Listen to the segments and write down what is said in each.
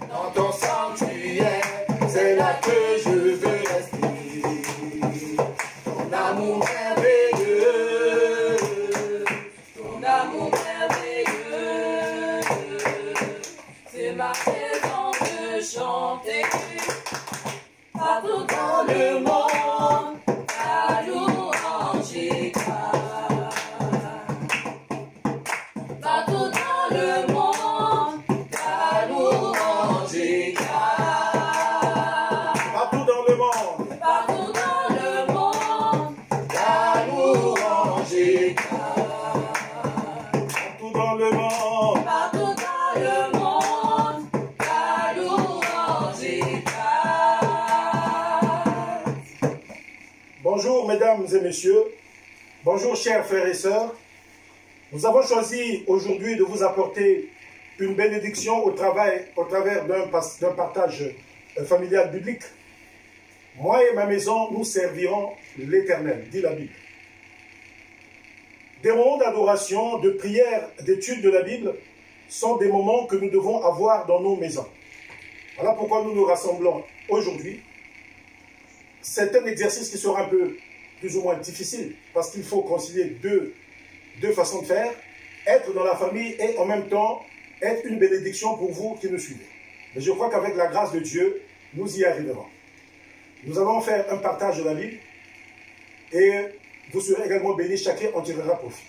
dans ton sanctuaire, c'est là que je veux rester. Ton amour merveilleux, ton amour merveilleux, c'est ma raison de chanter. Partout dans le monde, ta louange éclate. Partout dans le monde, ta louange éclate. Partout dans le monde, partout dans le monde, ta louange éclate. Partout dans le monde, partout dans le monde, ta louange éclate. Bonjour mesdames et messieurs, bonjour chers frères et sœurs. Nous avons choisi aujourd'hui de vous apporter une bénédiction au travers d'un partage familial biblique. Moi et ma maison, nous servirons l'Éternel, dit la Bible. Des moments d'adoration, de prière, d'étude de la Bible sont des moments que nous devons avoir dans nos maisons. Voilà pourquoi nous nous rassemblons aujourd'hui. C'est un exercice qui sera un peu plus ou moins difficile parce qu'il faut concilier deux façons de faire, être dans la famille et en même temps être une bénédiction pour vous qui nous suivez. Mais je crois qu'avec la grâce de Dieu, nous y arriverons. Nous allons faire un partage de la Bible et vous serez également bénis, chacun en tirera profit.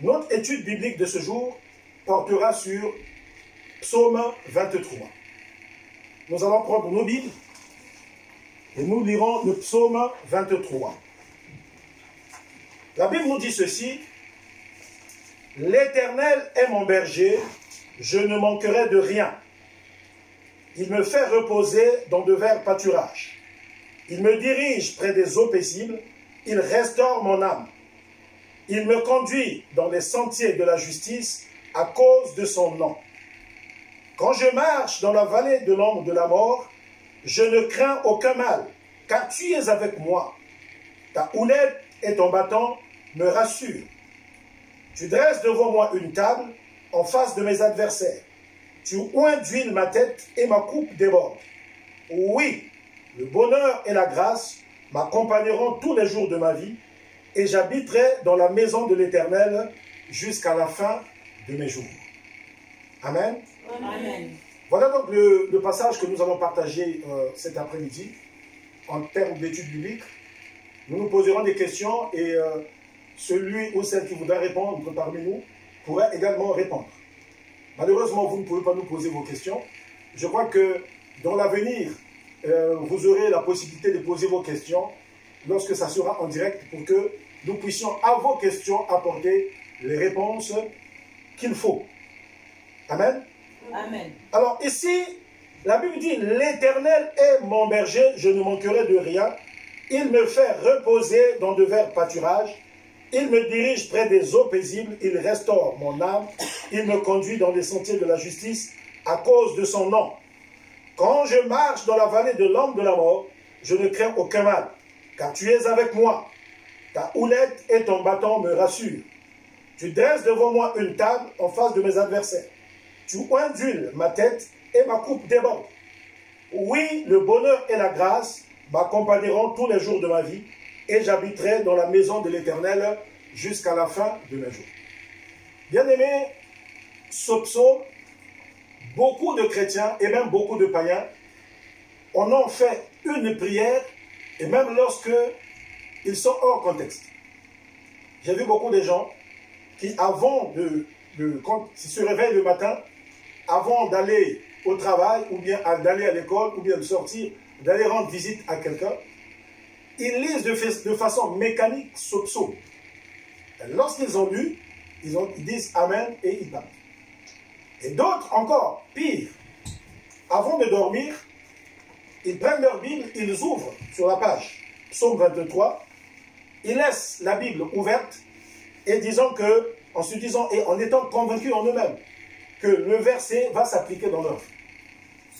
Notre étude biblique de ce jour portera sur Psaume 23. Nous allons prendre nos Bibles et nous lirons le Psaume 23. La Bible nous dit ceci: l'Éternel est mon berger, je ne manquerai de rien. Il me fait reposer dans de verts pâturages. Il me dirige près des eaux paisibles, il restaure mon âme. Il me conduit dans les sentiers de la justice à cause de son nom. Quand je marche dans la vallée de l'ombre de la mort, je ne crains aucun mal, car tu es avec moi. Ta houlette et ton bâton me rassurent. Tu dresses devant moi une table en face de mes adversaires. Tu oins d'huile ma tête et ma coupe déborde. Oui, le bonheur et la grâce m'accompagneront tous les jours de ma vie et j'habiterai dans la maison de l'Éternel jusqu'à la fin de mes jours. Amen. Amen. Voilà donc le passage que nous allons partager cet après-midi en termes d'études bibliques. Nous nous poserons des questions et celui ou celle qui voudra répondre parmi nous pourra également répondre. Malheureusement, vous ne pouvez pas nous poser vos questions. Je crois que dans l'avenir, vous aurez la possibilité de poser vos questions lorsque ça sera en direct pour que nous puissions à vos questions apporter les réponses qu'il faut. Amen. Amen. Alors ici, la Bible dit: l'Éternel est mon berger, je ne manquerai de rien. Il me fait reposer dans de verts pâturages. Il me dirige près des eaux paisibles. Il restaure mon âme. Il me conduit dans les sentiers de la justice à cause de son nom. Quand je marche dans la vallée de l'ombre de la mort, je ne crains aucun mal, car tu es avec moi. Ta houlette et ton bâton me rassurent. Tu dresses devant moi une table en face de mes adversaires. Tu oins d'huile ma tête et ma coupe déborde. Oui, le bonheur et la grâce m'accompagneront tous les jours de ma vie et j'habiterai dans la maison de l'Éternel jusqu'à la fin de mes jours. Bien-aimés, ce psaume, beaucoup de chrétiens et même beaucoup de païens en ont fait une prière et même lorsque ils sont hors contexte. J'ai vu beaucoup de gens qui, avant quand ils se réveillent le matin, avant d'aller au travail, ou bien d'aller à l'école, ou bien de sortir, d'aller rendre visite à quelqu'un, ils lisent de façon mécanique ce psaume. Lorsqu'ils ont lu, ils disent Amen et ils partent. Et d'autres encore, pire, avant de dormir, ils prennent leur Bible, ils ouvrent sur la page Psaume 23, ils laissent la Bible ouverte et en se disant et en étant convaincus en eux-mêmes que le verset va s'appliquer dans leur vie.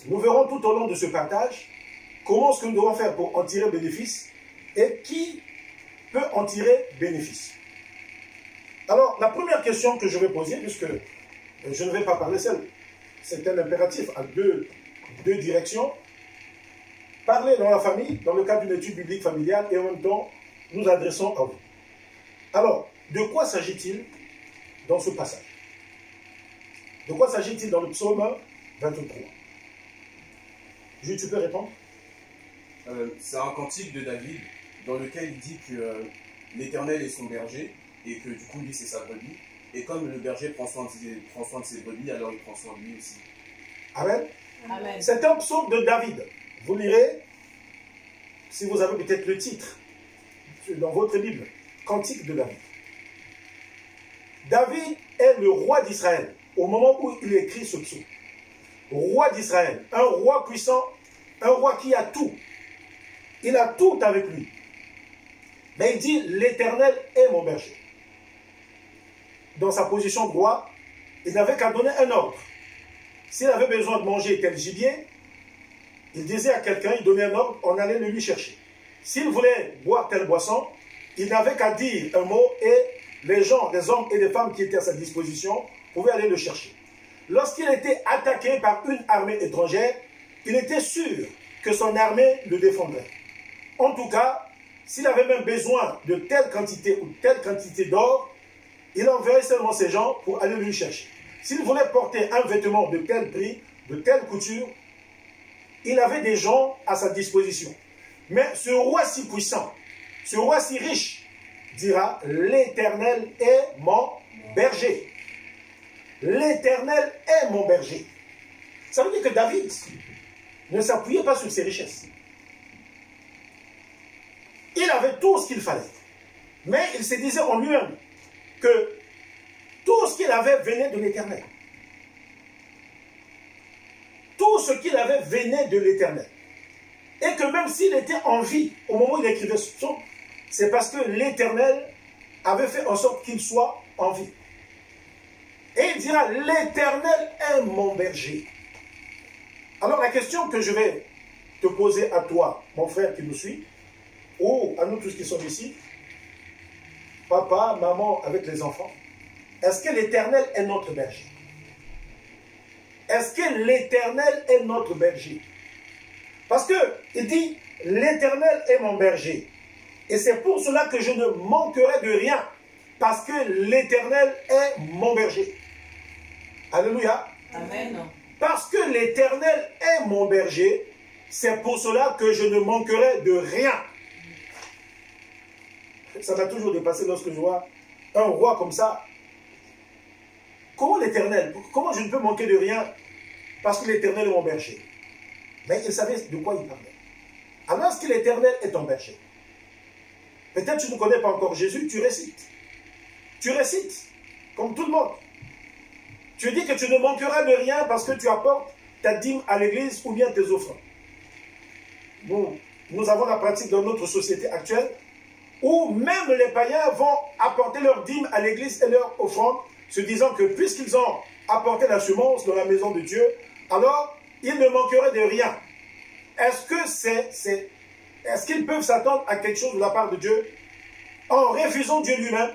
Nous verrons tout au long de ce partage comment ce que nous devons faire pour en tirer bénéfice et qui peut en tirer bénéfice. Alors, la première question que je vais poser, puisque je ne vais pas parler seul, c'est un impératif à deux directions. Parler dans la famille, dans le cadre d'une étude biblique familiale, et en même temps, nous adressons à vous. Alors, de quoi s'agit-il dans ce passage? De quoi s'agit-il dans le psaume 23? Jules, tu peux répondre? C'est un cantique de David dans lequel il dit que l'Éternel est son berger et que du coup lui c'est sa brebis. Et comme le berger prend soin de ses brebis, alors il prend soin de lui aussi. Amen. Amen. C'est un psaume de David. Vous lirez, si vous avez peut-être le titre, dans votre Bible, Cantique de David. David est le roi d'Israël au moment où il écrit ce psaume. Roi d'Israël, un roi puissant, un roi qui a tout. Il a tout avec lui. Mais il dit, l'Éternel est mon berger. Dans sa position de roi, il n'avait qu'à donner un ordre. S'il avait besoin de manger tel gibier, il disait à quelqu'un, il donnait un ordre, on allait le lui chercher. S'il voulait boire telle boisson, il n'avait qu'à dire un mot et les gens, les hommes et les femmes qui étaient à sa disposition pouvaient aller le chercher. Lorsqu'il était attaqué par une armée étrangère, il était sûr que son armée le défendrait. En tout cas, s'il avait même besoin de telle quantité ou telle quantité d'or, il enverrait seulement ces gens pour aller lui chercher. S'il voulait porter un vêtement de tel prix, de telle couture, il avait des gens à sa disposition. Mais ce roi si puissant, ce roi si riche, dira, l'Éternel est mon berger. L'Éternel est mon berger. Ça veut dire que David ne s'appuyait pas sur ses richesses. Il avait tout ce qu'il fallait. Mais il se disait en lui-même que tout ce qu'il avait venait de l'Éternel. Tout ce qu'il avait venait de l'Éternel. Et que même s'il était en vie au moment où il écrivait ce psaume, c'est parce que l'Éternel avait fait en sorte qu'il soit en vie. Et il dira, l'Éternel est mon berger. Alors la question que je vais te poser à toi, mon frère qui nous suit, ou à nous tous qui sommes ici, papa, maman avec les enfants, est-ce que l'Éternel est notre berger? Est-ce que l'Éternel est notre berger? Parce qu'il dit, l'Éternel est mon berger. Et c'est pour cela que je ne manquerai de rien. Parce que l'Éternel est mon berger. Alléluia. Amen. Parce que l'Éternel est mon berger, c'est pour cela que je ne manquerai de rien. Ça m'a toujours dépassé lorsque je vois un roi comme ça. Comment l'Éternel? Comment je ne peux manquer de rien? Parce que l'Éternel est mon berger. Mais il savait de quoi il parlait. Alors, est-ce que l'Éternel est ton berger? Peut-être tu ne connais pas encore Jésus, tu récites. Tu récites, comme tout le monde. Tu dis que tu ne manqueras de rien parce que tu apportes ta dîme à l'église ou bien tes offrandes. Bon, nous avons la pratique dans notre société actuelle où même les païens vont apporter leur dîme à l'église et leur offrande, se disant que puisqu'ils ont apporté la semence dans la maison de Dieu, alors ils ne manqueraient de rien. Est-ce qu'ils peuvent s'attendre à quelque chose de la part de Dieu en refusant Dieu lui-même,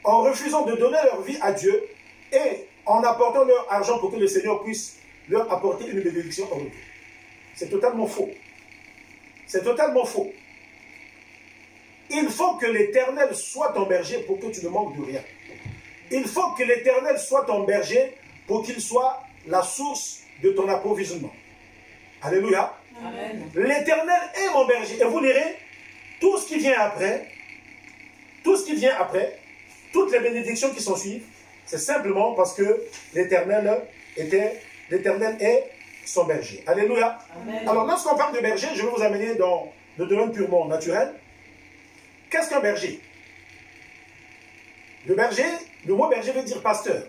en refusant de donner leur vie à Dieu et en apportant leur argent pour que le Seigneur puisse leur apporter une bénédiction en retour? C'est totalement faux. C'est totalement faux. Il faut que l'Éternel soit ton berger pour que tu ne manques de rien. Il faut que l'Éternel soit ton berger pour qu'il soit la source de ton approvisionnement. Alléluia. L'Éternel est mon berger. Et vous lirez, tout ce qui vient après, toutes les bénédictions qui s'en suivent, c'est simplement parce que l'Éternel est son berger. Alléluia. Amen. Alors, lorsqu'on parle de berger, je vais vous amener dans le domaine purement naturel. Qu'est-ce qu'un berger? Le mot berger veut dire pasteur.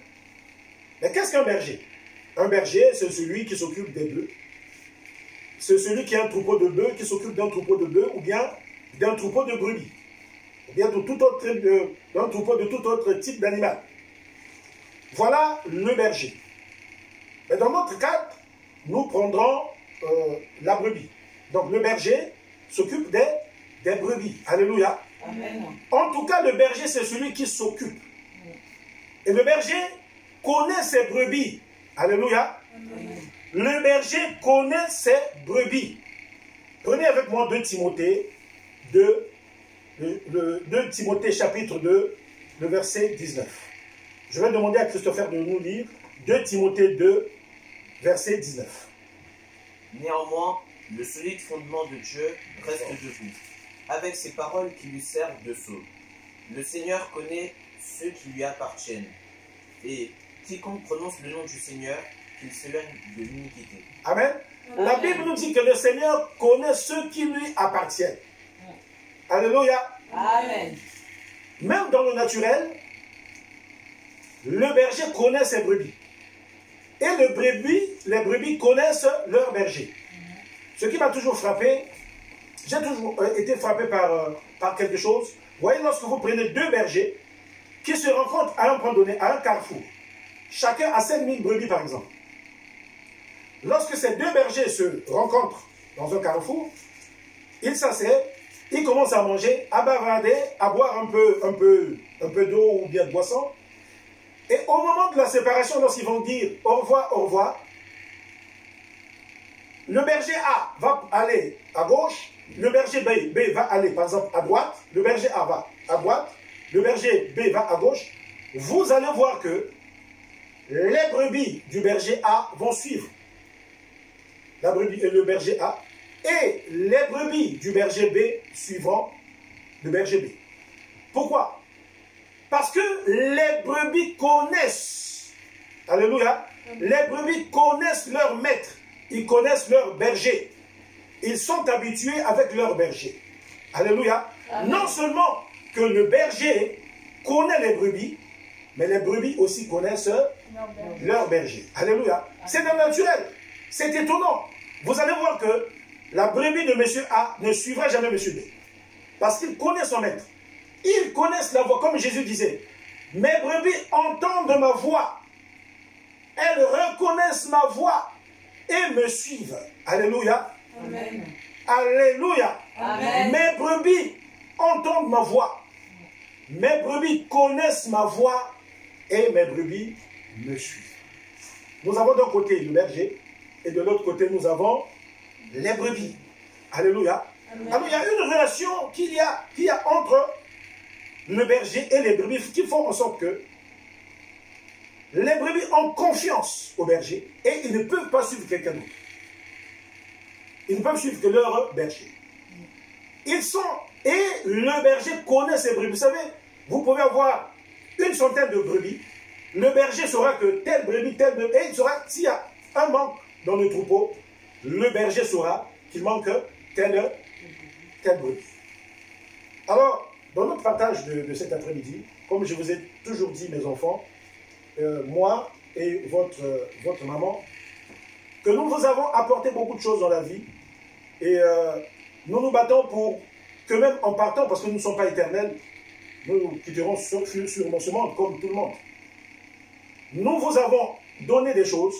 Mais qu'est-ce qu'un berger? Un berger, c'est celui qui s'occupe des bœufs. C'est celui qui a un troupeau de bœufs, qui s'occupe d'un troupeau de bœufs, ou bien d'un troupeau de brebis, ou bien d'un troupeau de tout autre type d'animal. Voilà le berger. Mais dans notre cadre, nous prendrons la brebis. Donc le berger s'occupe des brebis. Alléluia. Amen. En tout cas, le berger, c'est celui qui s'occupe. Et le berger connaît ses brebis. Alléluia. Amen. Le berger connaît ses brebis. Prenez avec moi 2 Timothée, 2 Timothée chapitre 2, le verset 19. Je vais demander à Christopher de nous lire 2 Timothée 2, verset 19. Néanmoins, le solide fondement de Dieu reste debout, avec ses paroles qui lui servent de sceau. Le Seigneur connaît ceux qui lui appartiennent, et quiconque prononce le nom du Seigneur, qu'il s'éloigne de l'iniquité. Amen. La Bible nous dit que le Seigneur connaît ceux qui lui appartiennent. Alléluia. Amen. Même dans le naturel, le berger connaît ses brebis. Et les brebis connaissent leur berger. Ce qui m'a toujours frappé, j'ai toujours été frappé par quelque chose. Vous voyez, lorsque vous prenez 2 bergers qui se rencontrent à un point donné, à un carrefour, chacun a 5000 brebis par exemple. Lorsque ces 2 bergers se rencontrent dans un carrefour, ils s'asseyent, ils commencent à manger, à bavarder, à boire un peu d'eau ou bien de boisson. Et au moment de la séparation, lorsqu'ils vont dire au revoir, le berger A va aller à gauche, le berger B va aller par exemple à droite, le berger A va à droite, le berger B va à gauche. Vous allez voir que les brebis du berger A vont suivre la brebis et le berger A, et les brebis du berger B suivront le berger B. Pourquoi? Parce que les brebis connaissent, alléluia, les brebis connaissent leur maître, ils connaissent leur berger. Ils sont habitués avec leur berger. Alléluia. Amen. Non seulement que le berger connaît les brebis, mais les brebis aussi connaissent leur berger. Alléluia. C'est dans le naturel. C'est étonnant. Vous allez voir que la brebis de monsieur A ne suivra jamais monsieur B. Parce qu'il connaît son maître. Ils connaissent la voix, comme Jésus disait. Mes brebis entendent ma voix. Elles reconnaissent ma voix et me suivent. Alléluia. Amen. Alléluia. Amen. Mes brebis entendent ma voix. Mes brebis connaissent ma voix et mes brebis me suivent. Nous avons d'un côté le berger et de l'autre côté nous avons les brebis. Alléluia. Amen. Alors il y a une relation qu'il y a entre le berger et les brebis qui font en sorte que les brebis ont confiance au berger et ils ne peuvent pas suivre quelqu'un d'autre. Ils ne peuvent suivre que leur berger. Et le berger connaît ses brebis. Vous savez, vous pouvez avoir une centaine de brebis. Le berger saura que telle brebis, et il saura s'il y a un manque dans le troupeau, le berger saura qu'il manque telle brebis. Alors, dans notre partage de cet après-midi, comme je vous ai toujours dit, mes enfants, moi et votre maman, que nous vous avons apporté beaucoup de choses dans la vie et nous nous battons pour que même en partant, parce que nous ne sommes pas éternels, nous quitterons sûrement ce monde comme tout le monde. Nous vous avons donné des choses,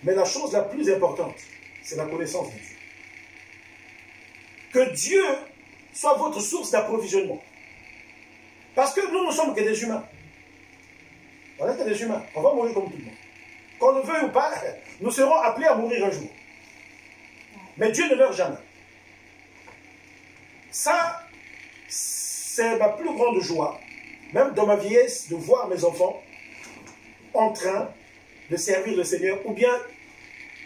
mais la chose la plus importante, c'est la connaissance de Dieu. Que Dieu soit votre source d'approvisionnement. Parce que nous ne sommes que des humains. On est que des humains. On va mourir comme tout le monde. Qu'on le veuille ou pas, nous serons appelés à mourir un jour. Mais Dieu ne meurt jamais. Ça, c'est ma plus grande joie, même dans ma vieillesse, de voir mes enfants en train de servir le Seigneur, ou bien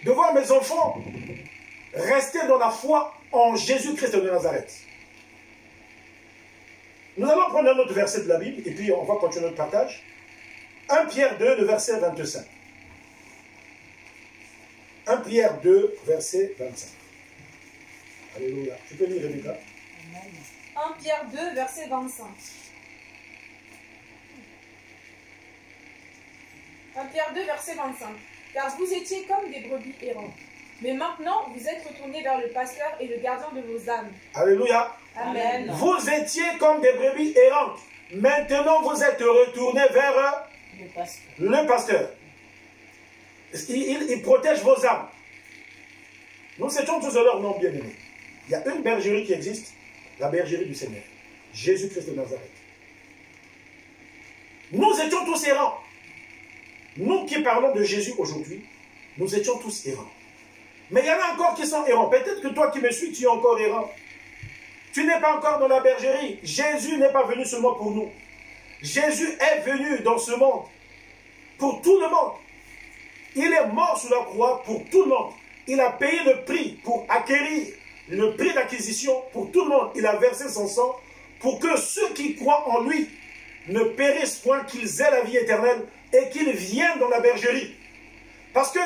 de voir mes enfants rester dans la foi en Jésus-Christ de Nazareth. Nous allons prendre un autre verset de la Bible, et puis on va continuer notre partage. 1 Pierre 2, le verset 25. 1 Pierre 2, verset 25. Alléluia. Tu peux lire, Rebecca. 1 Pierre 2, verset 25. 1 Pierre 2, verset 25. Car vous étiez comme des brebis errantes. Mais maintenant, vous êtes retournés vers le pasteur et le gardien de vos âmes. Alléluia. Amen. Vous étiez comme des brebis errantes. Maintenant, vous êtes retournés vers le pasteur. Il protège vos âmes. Nous étions tous à leur nom bien-aimés. Il y a une bergerie qui existe, la bergerie du Seigneur. Jésus-Christ de Nazareth. Nous étions tous errants. Nous qui parlons de Jésus aujourd'hui, Nous étions tous errants. Mais il y en a encore qui sont errants. Peut-être que toi qui me suis, tu es encore errant. Tu n'es pas encore dans la bergerie. Jésus n'est pas venu seulement pour nous. Jésus est venu dans ce monde pour tout le monde. Il est mort sur la croix pour tout le monde. Il a payé le prix pour acquérir le prix d'acquisition pour tout le monde. Il a versé son sang pour que ceux qui croient en lui ne périssent point, qu'ils aient la vie éternelle et qu'ils viennent dans la bergerie. Parce que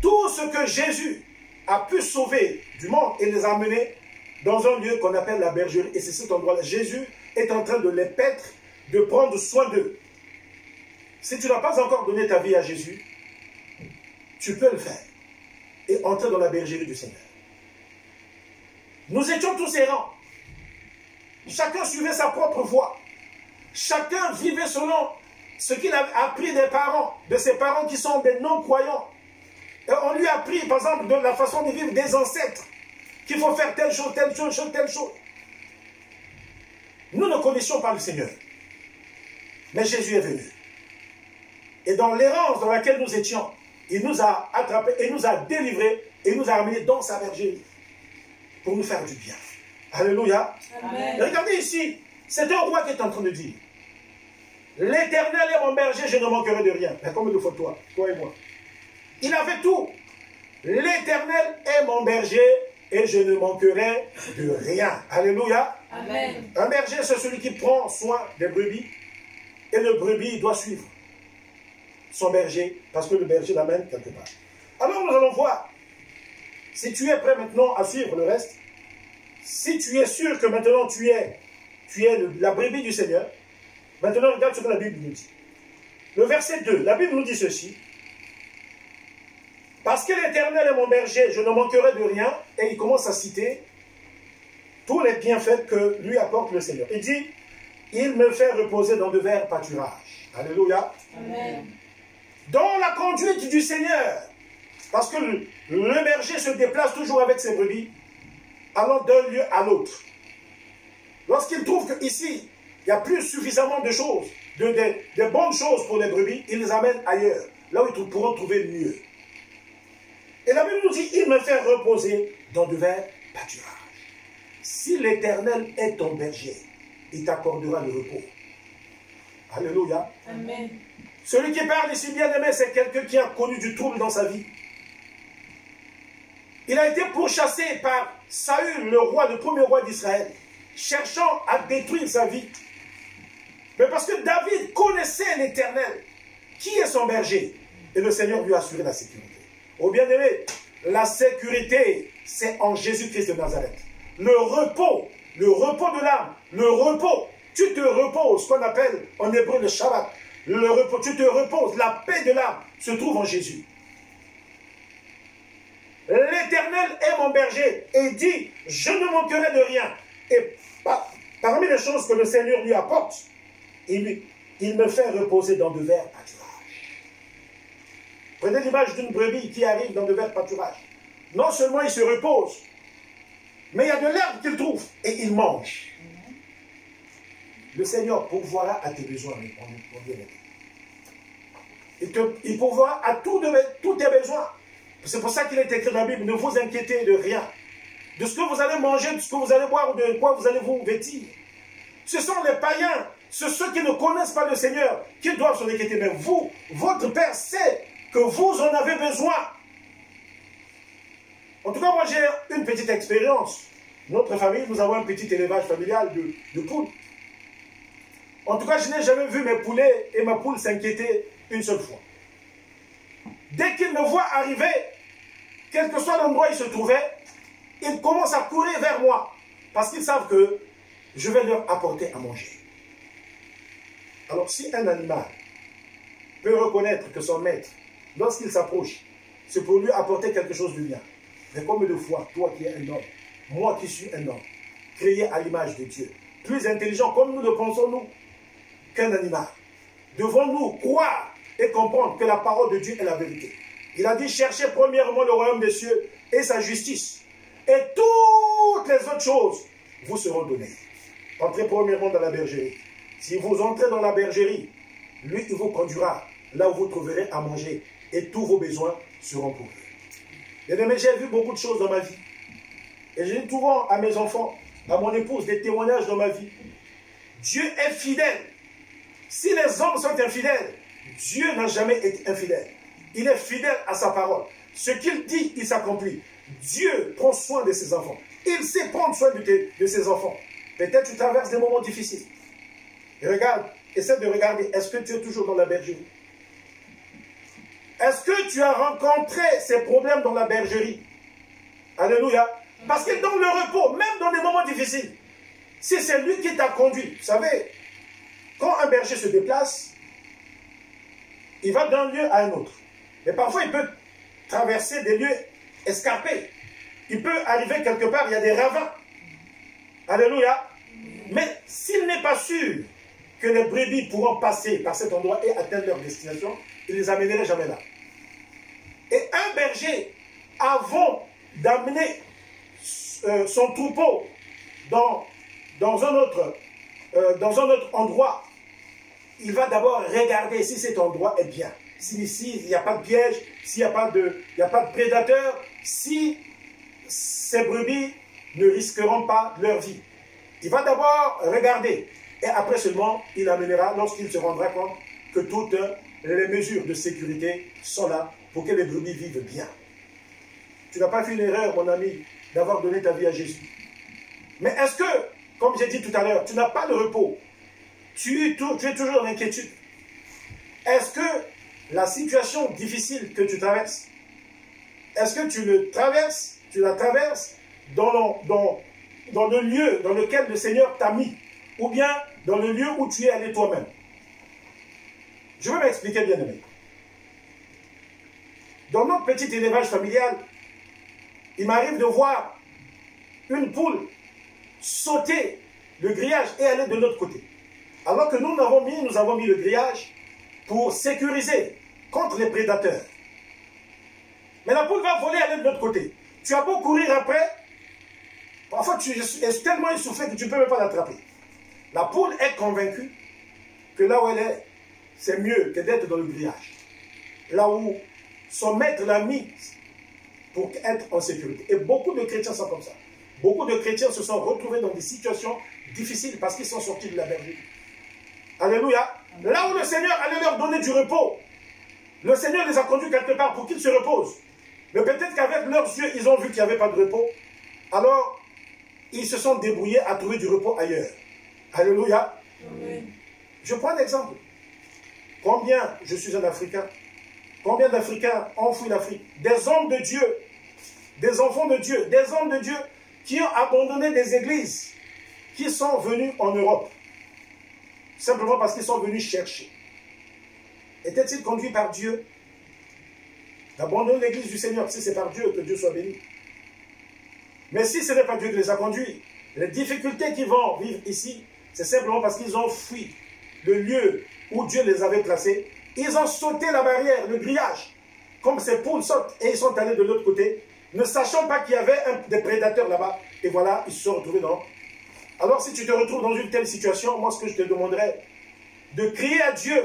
tout ce que Jésus a pu sauver du monde et les amener dans un lieu qu'on appelle la bergerie. Et c'est cet endroit-là. Jésus est en train de les paître, de prendre soin d'eux. Si tu n'as pas encore donné ta vie à Jésus, tu peux le faire et entrer dans la bergerie du Seigneur. Nous étions tous errants. Chacun suivait sa propre voie. Chacun vivait selon ce qu'il a appris des parents, de ses parents qui sont des non-croyants. Et on lui a appris, par exemple, de la façon de vivre des ancêtres, qu'il faut faire telle chose, telle chose, telle chose. Nous ne connaissions pas le Seigneur. Mais Jésus est venu. Et dans l'errance dans laquelle nous étions, il nous a attrapés et nous a délivrés et nous a ramenés dans sa bergerie pour nous faire du bien. Alléluia. Amen. Et regardez ici, c'est un roi qui est en train de dire: l'Éternel est mon berger, je ne manquerai de rien. Mais comme il le faut toi et moi. Il avait tout. L'Éternel est mon berger et je ne manquerai de rien. Alléluia. Amen. Un berger, c'est celui qui prend soin des brebis. Et le brebis doit suivre son berger, parce que le berger l'amène quelque part. Alors nous allons voir, si tu es prêt maintenant à suivre le reste, si tu es sûr que maintenant tu es la brebis du Seigneur, maintenant regarde ce que la Bible nous dit. Le verset 2, la Bible nous dit ceci: parce que l'Éternel est mon berger, je ne manquerai de rien. Et il commence à citer tous les bienfaits que lui apporte le Seigneur. Il dit: il me fait reposer dans de verts pâturages. Alléluia. Amen. Dans la conduite du Seigneur. Parce que le berger se déplace toujours avec ses brebis, allant d'un lieu à l'autre. Lorsqu'il trouve qu'ici, il n'y a plus suffisamment de choses, de bonnes choses pour les brebis, il les amène ailleurs, là où ils pourront trouver mieux. Et la Bible nous dit: il me fait reposer dans de verts pâturages. Si l'Éternel est ton berger, il t'accordera le repos. Alléluia. Amen. Celui qui parle ici, bien aimé, c'est quelqu'un qui a connu du trouble dans sa vie. Il a été pourchassé par Saül, le premier roi d'Israël, cherchant à détruire sa vie. Mais parce que David connaissait l'Éternel, qui est son berger, et le Seigneur lui a assuré la sécurité. Oh bien-aimé, la sécurité, c'est en Jésus-Christ de Nazareth. Le repos de l'âme, le repos, tu te reposes, ce qu'on appelle en hébreu le Shabbat. Le repos, tu te reposes, la paix de l'âme se trouve en Jésus. L'Éternel est mon berger et dit: je ne manquerai de rien. Et parmi les choses que le Seigneur lui apporte, il me fait reposer dans de verts pâturages. Prenez l'image d'une brebis qui arrive dans de verts pâturages. Non seulement il se repose, mais il y a de l'herbe qu'il trouve et il mange. Le Seigneur pourvoira à tes besoins, mon bien-aimé. Il pourvoira à tous tes besoins. C'est pour ça qu'il est écrit dans la Bible: ne vous inquiétez de rien. De ce que vous allez manger, de ce que vous allez boire, de quoi vous allez vous vêtir. Ce sont les païens, ceux qui ne connaissent pas le Seigneur, qui doivent s'en inquiéter. Mais vous, votre Père sait que vous en avez besoin. En tout cas, moi j'ai une petite expérience. Notre famille, nous avons un petit élevage familial de poules. En tout cas, je n'ai jamais vu mes poulets et ma poule s'inquiéter une seule fois. Dès qu'ils me voient arriver, quel que soit l'endroit où ils se trouvaient, ils commencent à courir vers moi, parce qu'ils savent que je vais leur apporter à manger. Alors si un animal peut reconnaître que son maître, lorsqu'il s'approche, c'est pour lui apporter quelque chose de bien. Mais combien de fois, toi qui es un homme, moi qui suis un homme, créé à l'image de Dieu, plus intelligent comme nous le pensons nous, qu'un animal, devons-nous croire et comprendre que la parole de Dieu est la vérité. Il a dit: cherchez premièrement le royaume des cieux et sa justice, et toutes les autres choses vous seront données. Entrez premièrement dans la bergerie. Si vous entrez dans la bergerie, lui, il vous conduira là où vous trouverez à manger, et tous vos besoins seront pourvus. Bien aimé, j'ai vu beaucoup de choses dans ma vie. Et je dis souvent à mes enfants, à mon épouse, des témoignages dans ma vie. Dieu est fidèle. Si les hommes sont infidèles, Dieu n'a jamais été infidèle. Il est fidèle à sa parole. Ce qu'il dit, il s'accomplit. Dieu prend soin de ses enfants. Il sait prendre soin de ses enfants. Peut-être tu traverses des moments difficiles. Et regarde, essaie de regarder, est-ce que tu es toujours dans la bergerie? Est-ce que tu as rencontré ces problèmes dans la bergerie? Alléluia. Parce que dans le repos, même dans des moments difficiles, si c'est lui qui t'a conduit, vous savez, quand un berger se déplace, il va d'un lieu à un autre. Mais parfois, il peut traverser des lieux escarpés. Il peut arriver quelque part, il y a des ravins. Alléluia. Mais s'il n'est pas sûr que les brebis pourront passer par cet endroit et atteindre leur destination, il ne les amènerait jamais là. Et un berger, avant d'amener son troupeau dans un autre endroit, il va d'abord regarder si cet endroit est bien. Si ici, il n'y a pas de piège, s'il n'y a pas de prédateurs, si ces brebis ne risqueront pas leur vie. Il va d'abord regarder. Et après seulement, il amènera, lorsqu'il se rendra compte que toutes les mesures de sécurité sont là pour que les brebis vivent bien. Tu n'as pas fait une erreur, mon ami, d'avoir donné ta vie à Jésus. Mais est-ce que, comme j'ai dit tout à l'heure, tu n'as pas de repos? Tu es toujours dans l'inquiétude. Est-ce que la situation difficile que tu traverses, est-ce que tu la traverses dans le lieu dans lequel le Seigneur t'a mis, ou bien dans le lieu où tu es allé toi-même? Je vais m'expliquer, bien aimé. Dans notre petit élevage familial, il m'arrive de voir une poule sauter le grillage et aller de l'autre côté. Alors que nous avons mis le grillage pour sécuriser contre les prédateurs. Mais la poule va voler et aller de l'autre côté. Tu as beau courir après, parfois tu es tellement essoufflé que tu ne peux même pas l'attraper. La poule est convaincue que là où elle est, c'est mieux que d'être dans le grillage. Là où son maître l'a mis pour être en sécurité. Et beaucoup de chrétiens sont comme ça. Beaucoup de chrétiens se sont retrouvés dans des situations difficiles parce qu'ils sont sortis de la bergerie. Alléluia. Là où le Seigneur allait leur donner du repos, le Seigneur les a conduits quelque part pour qu'ils se reposent. Mais peut-être qu'avec leurs yeux, ils ont vu qu'il n'y avait pas de repos. Alors, ils se sont débrouillés à trouver du repos ailleurs. Alléluia. Amen. Je prends un exemple. Combien, je suis un Africain, combien d'Africains ont fui l'Afrique? Des hommes de Dieu, des enfants de Dieu, des hommes de Dieu qui ont abandonné des églises, qui sont venus en Europe, simplement parce qu'ils sont venus chercher. Étaient-ils conduits par Dieu d'abandonner l'église du Seigneur? Si c'est par Dieu, que Dieu soit béni. Mais si ce n'est pas Dieu qui les a conduits, les difficultés qu'ils vont vivre ici, c'est simplement parce qu'ils ont fui le lieu où Dieu les avait placés. Ils ont sauté la barrière, le grillage, comme ces poules sautent, et ils sont allés de l'autre côté, ne sachant pas qu'il y avait des prédateurs là-bas. Et voilà, ils se sont retrouvés dans... Alors si tu te retrouves dans une telle situation, moi ce que je te demanderais, de crier à Dieu,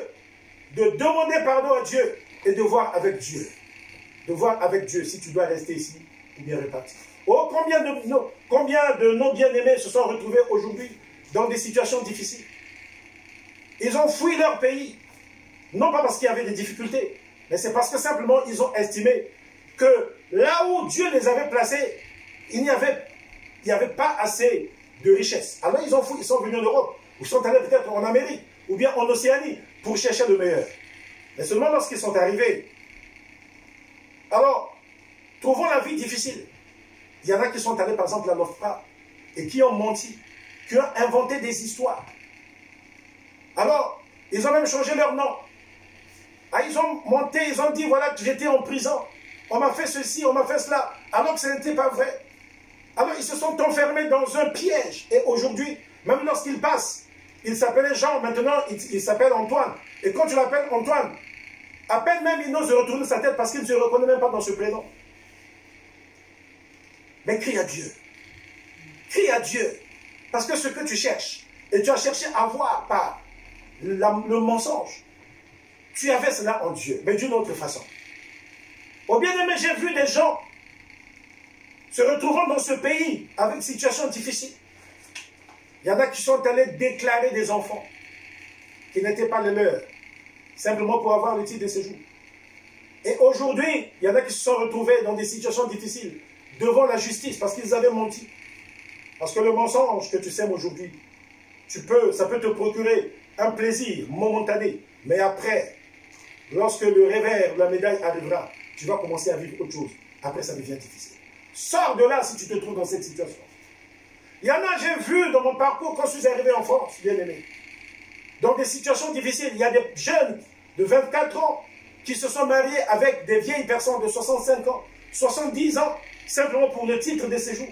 de demander pardon à Dieu, et de voir avec Dieu. De voir avec Dieu si tu dois rester ici ou bien repartir. Oh, combien de nos bien-aimés se sont retrouvés aujourd'hui dans des situations difficiles. Ils ont fui leur pays. Non pas parce qu'il y avait des difficultés, mais c'est parce que simplement ils ont estimé que là où Dieu les avait placés, il n'y avait pas assez de richesse. Alors ils ont fui, ils sont venus en Europe, ou sont allés peut-être en Amérique, ou bien en Océanie, pour chercher le meilleur. Mais seulement lorsqu'ils sont arrivés, alors, trouvons la vie difficile. Il y en a qui sont allés par exemple à l'OFPRA et qui ont menti, qui ont inventé des histoires. Alors, ils ont même changé leur nom. Ah, ils ont monté, ils ont dit, voilà, j'étais en prison, on m'a fait ceci, on m'a fait cela, alors que ce n'était pas vrai. Alors, ils se sont enfermés dans un piège. Et aujourd'hui, même lorsqu'ils passent, ils s'appelaient Jean, maintenant il s'appelle Antoine. Et quand tu l'appelles Antoine, à peine même il n'ose retourner sa tête parce qu'il ne se reconnaît même pas dans ce prénom. Mais crie à Dieu. Crie à Dieu. Parce que ce que tu cherches, et tu as cherché à voir par le mensonge, tu avais cela en Dieu, mais d'une autre façon. Oh bien-aimé, j'ai vu des gens se retrouvant dans ce pays avec une situation difficile. Il y en a qui sont allés déclarer des enfants qui n'étaient pas les leurs, simplement pour avoir le titre de séjour. Et aujourd'hui, il y en a qui se sont retrouvés dans des situations difficiles devant la justice parce qu'ils avaient menti. Parce que le mensonge que tu sèmes aujourd'hui, ça peut te procurer un plaisir momentané, mais après, lorsque le revers de la médaille arrivera, tu vas commencer à vivre autre chose. Après, ça devient difficile. Sors de là si tu te trouves dans cette situation. Il y en a, j'ai vu dans mon parcours quand je suis arrivé en France, bien aimé, dans des situations difficiles. Il y a des jeunes de 24 ans qui se sont mariés avec des vieilles personnes de 65 ans, 70 ans, simplement pour le titre de séjour.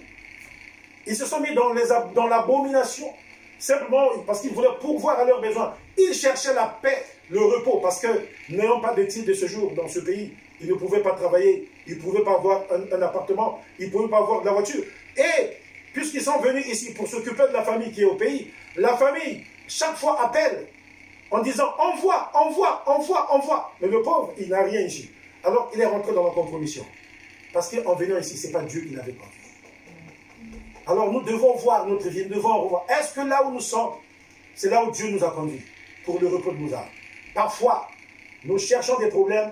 Ils se sont mis dans l'abomination, simplement parce qu'ils voulaient pourvoir à leurs besoins. Ils cherchaient la paix, le repos, parce que n'ayant pas de titre de séjour dans ce pays, ils ne pouvaient pas travailler, ils ne pouvaient pas avoir un appartement, ils ne pouvaient pas avoir de la voiture. Et puisqu'ils sont venus ici pour s'occuper de la famille qui est au pays, la famille, chaque fois appelle en disant « envoie, envoie, envoie, envoie ». Mais le pauvre, il n'a rien ici. Alors, il est rentré dans la compromission. Parce qu'en venant ici, ce n'est pas Dieu qui l'avait conduit. Alors, nous devons voir notre vie, nous devons revoir. Est-ce que là où nous sommes, c'est là où Dieu nous a conduits pour le repos de nos âmes? Parfois, nous cherchons des problèmes,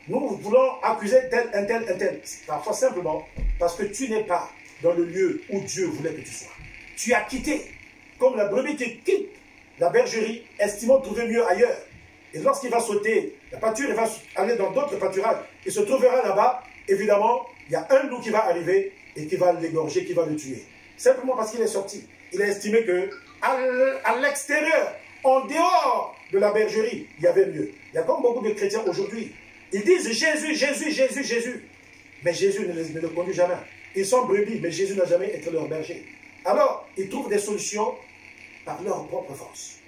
nous voulons accuser un tel. Parfois, simplement, parce que tu n'es pas dans le lieu où Dieu voulait que tu sois. Tu as quitté, comme la brebis qui quitte la bergerie, estimant trouver mieux ailleurs. Et lorsqu'il va sauter la pâture, il va aller dans d'autres pâturages. Il se trouvera là-bas, évidemment, il y a un loup qui va arriver et qui va l'égorger, qui va le tuer. Simplement parce qu'il est sorti. Il a estimé que à l'extérieur, en dehors de la bergerie, il y avait mieux. Il y a comme beaucoup de chrétiens aujourd'hui. Ils disent Jésus, Jésus, Jésus, Jésus. Mais Jésus ne le conduit jamais. Ils sont brebis, mais Jésus n'a jamais été leur berger. Alors, ils trouvent des solutions par leur propre force.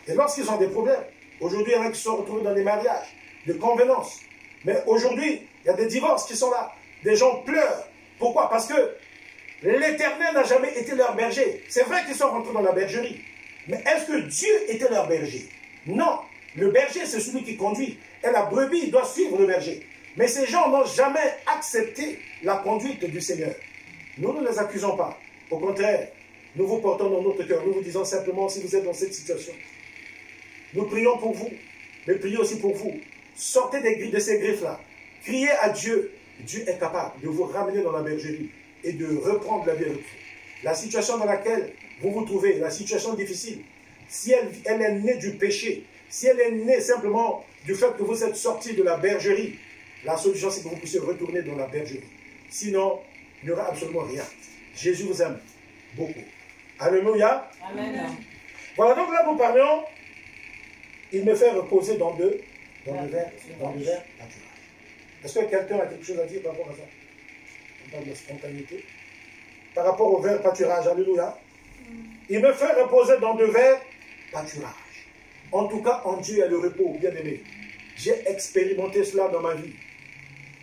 Et lorsqu'ils ont des problèmes, aujourd'hui, il y en a qui se sont retrouvés dans des mariages, de convenances. Mais aujourd'hui, il y a des divorces qui sont là. Des gens pleurent. Pourquoi? Parce que l'Éternel n'a jamais été leur berger. C'est vrai qu'ils sont rentrés dans la bergerie. Mais est-ce que Dieu était leur berger? Non. Le berger, c'est celui qui conduit. Et la brebis doit suivre le berger. Mais ces gens n'ont jamais accepté la conduite du Seigneur. Nous ne les accusons pas. Au contraire, nous vous portons dans notre cœur. Nous vous disons simplement, si vous êtes dans cette situation, nous prions pour vous, mais prions aussi pour vous. Sortez de ces griffes-là. Criez à Dieu. Dieu est capable de vous ramener dans la bergerie et de reprendre la vie avec vous. La situation dans laquelle vous vous trouvez, la situation difficile, si elle est née du péché, si elle est née simplement du fait que vous êtes sorti de la bergerie, la solution c'est que vous puissiez retourner dans la bergerie. Sinon, il n'y aura absolument rien. Jésus vous aime beaucoup. Alléluia. Amen. Voilà, donc là nous parlions, il me fait reposer dans le verre pâturage. Est-ce que quelqu'un a quelque chose à dire par rapport à ça? On parle de la spontanéité. Par rapport au verre pâturage, alléluia. Il me fait reposer dans de verres pâturage. En tout cas, en Dieu, il y a le repos, bien aimé. J'ai expérimenté cela dans ma vie.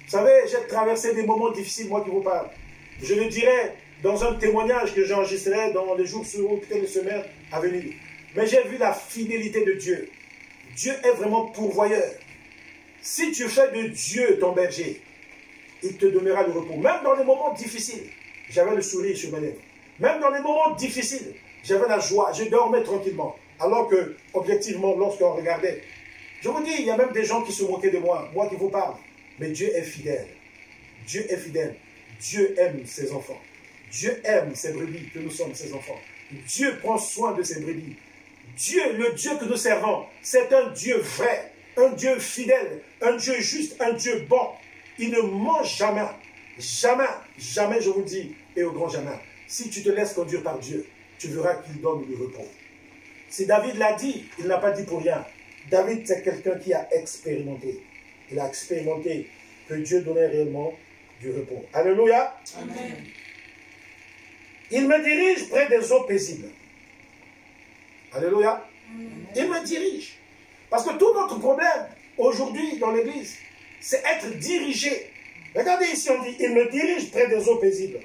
Vous savez, j'ai traversé des moments difficiles, moi qui vous parle. Je le dirai dans un témoignage que j'enregistrerai dans les jours ou peut-être les semaines à venir. Mais j'ai vu la fidélité de Dieu. Dieu est vraiment pourvoyeur. Si tu fais de Dieu ton berger, il te donnera le repos. Même dans les moments difficiles, j'avais le sourire sur mes lèvres. Même dans les moments difficiles, j'avais la joie. Je dormais tranquillement. Alors que, objectivement, lorsqu'on regardait, je vous dis, il y a même des gens qui se moquaient de moi, moi qui vous parle. Mais Dieu est fidèle. Dieu est fidèle. Dieu aime ses enfants. Dieu aime ses brebis, que nous sommes ses enfants. Dieu prend soin de ses brebis. Dieu, le Dieu que nous servons, c'est un Dieu vrai, un Dieu fidèle, un Dieu juste, un Dieu bon. Il ne ment jamais. Jamais, jamais, je vous dis, et au grand jamais. Si tu te laisses conduire par Dieu, tu verras qu'il donne le repos. Si David l'a dit, il n'a pas dit pour rien. David, c'est quelqu'un qui a expérimenté. Il a expérimenté que Dieu donnait réellement du repos. Alléluia. Amen. Il me dirige près des eaux paisibles. Alléluia. Amen. Il me dirige. Parce que tout notre problème, aujourd'hui, dans l'église, c'est être dirigé. Regardez ici, on dit, il me dirige près des eaux paisibles.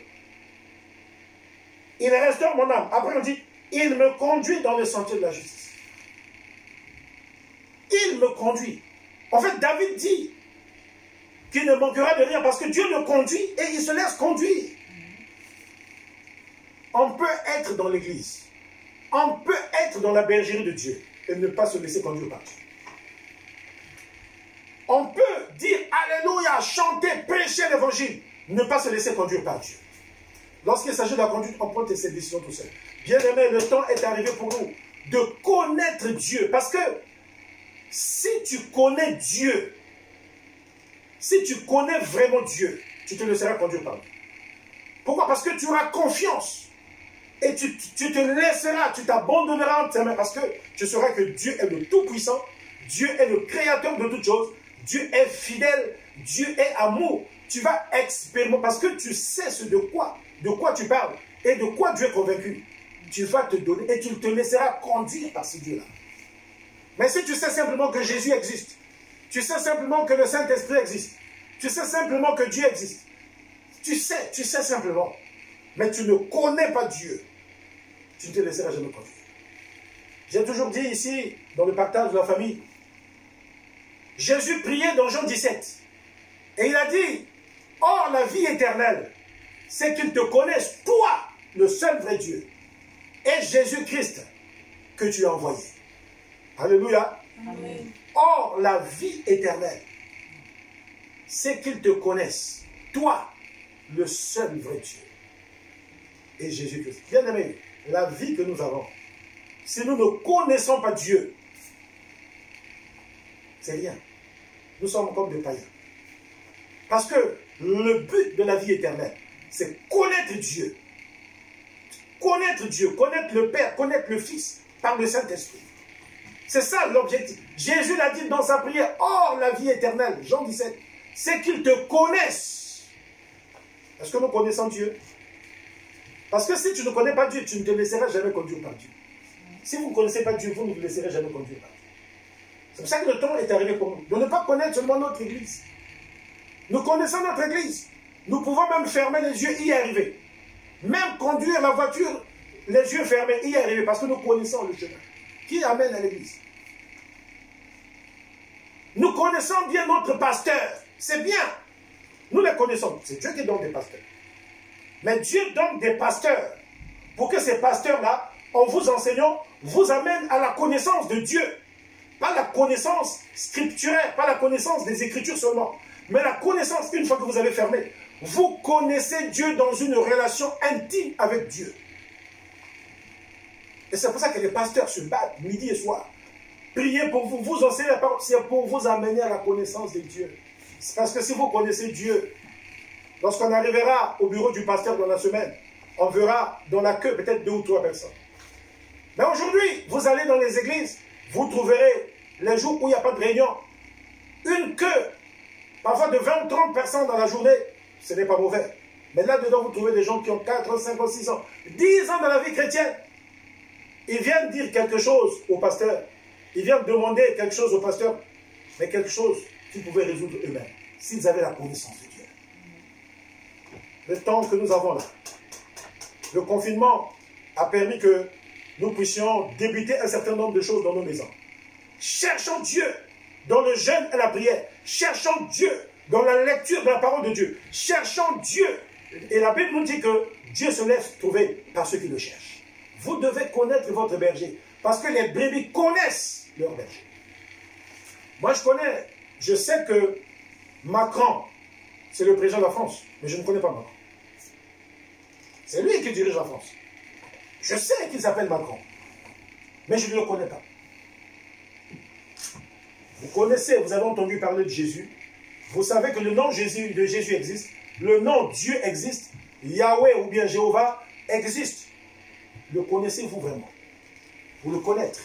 Il restaure mon âme. Après, on dit, il me conduit dans le sentier de la justice. Il me conduit. En fait, David dit, qui ne manquera de rien parce que Dieu le conduit et il se laisse conduire. On peut être dans l'église, on peut être dans la bergerie de Dieu et ne pas se laisser conduire par Dieu. On peut dire Alléluia, chanter, prêcher l'évangile, ne pas se laisser conduire par Dieu. Lorsqu'il s'agit de la conduite, on prend ses décisions tout seul. Bien aimé, le temps est arrivé pour nous de connaître Dieu. Parce que si tu connais Dieu, si tu connais vraiment Dieu, tu te laisseras conduire par lui. Pourquoi? Parce que tu auras confiance. Et tu te laisseras, tu t'abandonneras entre tes mains. Parce que tu sauras que Dieu est le Tout-Puissant. Dieu est le Créateur de toutes choses. Dieu est fidèle. Dieu est amour. Tu vas expérimenter. Parce que tu sais de quoi tu parles. Et de quoi Dieu est convaincu. Tu vas te donner et tu te laisseras conduire par ce Dieu-là. Mais si tu sais simplement que Jésus existe, tu sais simplement que le Saint-Esprit existe, tu sais simplement que Dieu existe, tu sais simplement, mais tu ne connais pas Dieu, tu ne te laisseras jamais conduire. J'ai toujours dit ici, dans le partage de la famille, Jésus priait dans Jean 17, et il a dit, « Or la vie éternelle, c'est qu'ils te connaissent, toi, le seul vrai Dieu, et Jésus-Christ que tu as envoyé. » Alléluia. Amen. Or, la vie éternelle, c'est qu'ils te connaissent, toi, le seul vrai Dieu, et Jésus-Christ. Bien aimé, la vie que nous avons, si nous ne connaissons pas Dieu, c'est rien. Nous sommes comme des païens. Parce que le but de la vie éternelle, c'est connaître Dieu. Connaître Dieu, connaître le Père, connaître le Fils, par le Saint-Esprit. C'est ça l'objectif. Jésus l'a dit dans sa prière, « Or la vie éternelle », Jean 17, c'est qu'ils te connaissent. Est-ce que nous connaissons Dieu? Parce que si tu ne connais pas Dieu, tu ne te laisseras jamais conduire par Dieu. Si vous ne connaissez pas Dieu, vous ne vous laisserez jamais conduire par Dieu. C'est pour ça que le temps est arrivé pour nous, de ne pas connaître seulement notre Église. Nous connaissons notre Église. Nous pouvons même fermer les yeux et y arriver. Même conduire la voiture, les yeux fermés, y arriver, parce que nous connaissons le chemin qui amène à l'église. Nous connaissons bien notre pasteur. C'est bien. Nous les connaissons. C'est Dieu qui donne des pasteurs. Mais Dieu donne des pasteurs pour que ces pasteurs-là, en vous enseignant, vous amènent à la connaissance de Dieu. Pas la connaissance scripturaire, pas la connaissance des Écritures seulement, mais la connaissance, une fois que vous avez fermé, vous connaissez Dieu dans une relation intime avec Dieu. Et c'est pour ça que les pasteurs se battent midi et soir. Priez pour vous, vous enseigner la parole, c'est pour vous amener à la connaissance de Dieu. C'est parce que si vous connaissez Dieu, lorsqu'on arrivera au bureau du pasteur dans la semaine, on verra dans la queue peut-être 2 ou 3 personnes. Mais aujourd'hui, vous allez dans les églises, vous trouverez les jours où il n'y a pas de réunion, une queue, parfois de 20 ou 30 personnes dans la journée, ce n'est pas mauvais. Mais là-dedans, vous trouvez des gens qui ont 4, 5 ans, 6 ans, 10 ans dans la vie chrétienne. Ils viennent dire quelque chose au pasteur. Ils viennent demander quelque chose au pasteur. Mais quelque chose qu'ils pouvaient résoudre eux-mêmes. S'ils avaient la connaissance de Dieu. Le temps que nous avons là. Le confinement a permis que nous puissions débuter un certain nombre de choses dans nos maisons. Cherchons Dieu dans le jeûne et la prière. Cherchons Dieu dans la lecture de la parole de Dieu. Cherchons Dieu. Et la Bible nous dit que Dieu se laisse trouver par ceux qui le cherchent. Vous devez connaître votre berger. Parce que les brebis connaissent leur berger. Moi, je sais que Macron, c'est le président de la France. Mais je ne connais pas Macron. C'est lui qui dirige la France. Je sais qu'il s'appelle Macron. Mais je ne le connais pas. Vous connaissez, vous avez entendu parler de Jésus. Vous savez que le nom de Jésus existe. Le nom Dieu existe. Yahweh ou bien Jéhovah existe. Le connaissez-vous vraiment? Pour le connaître,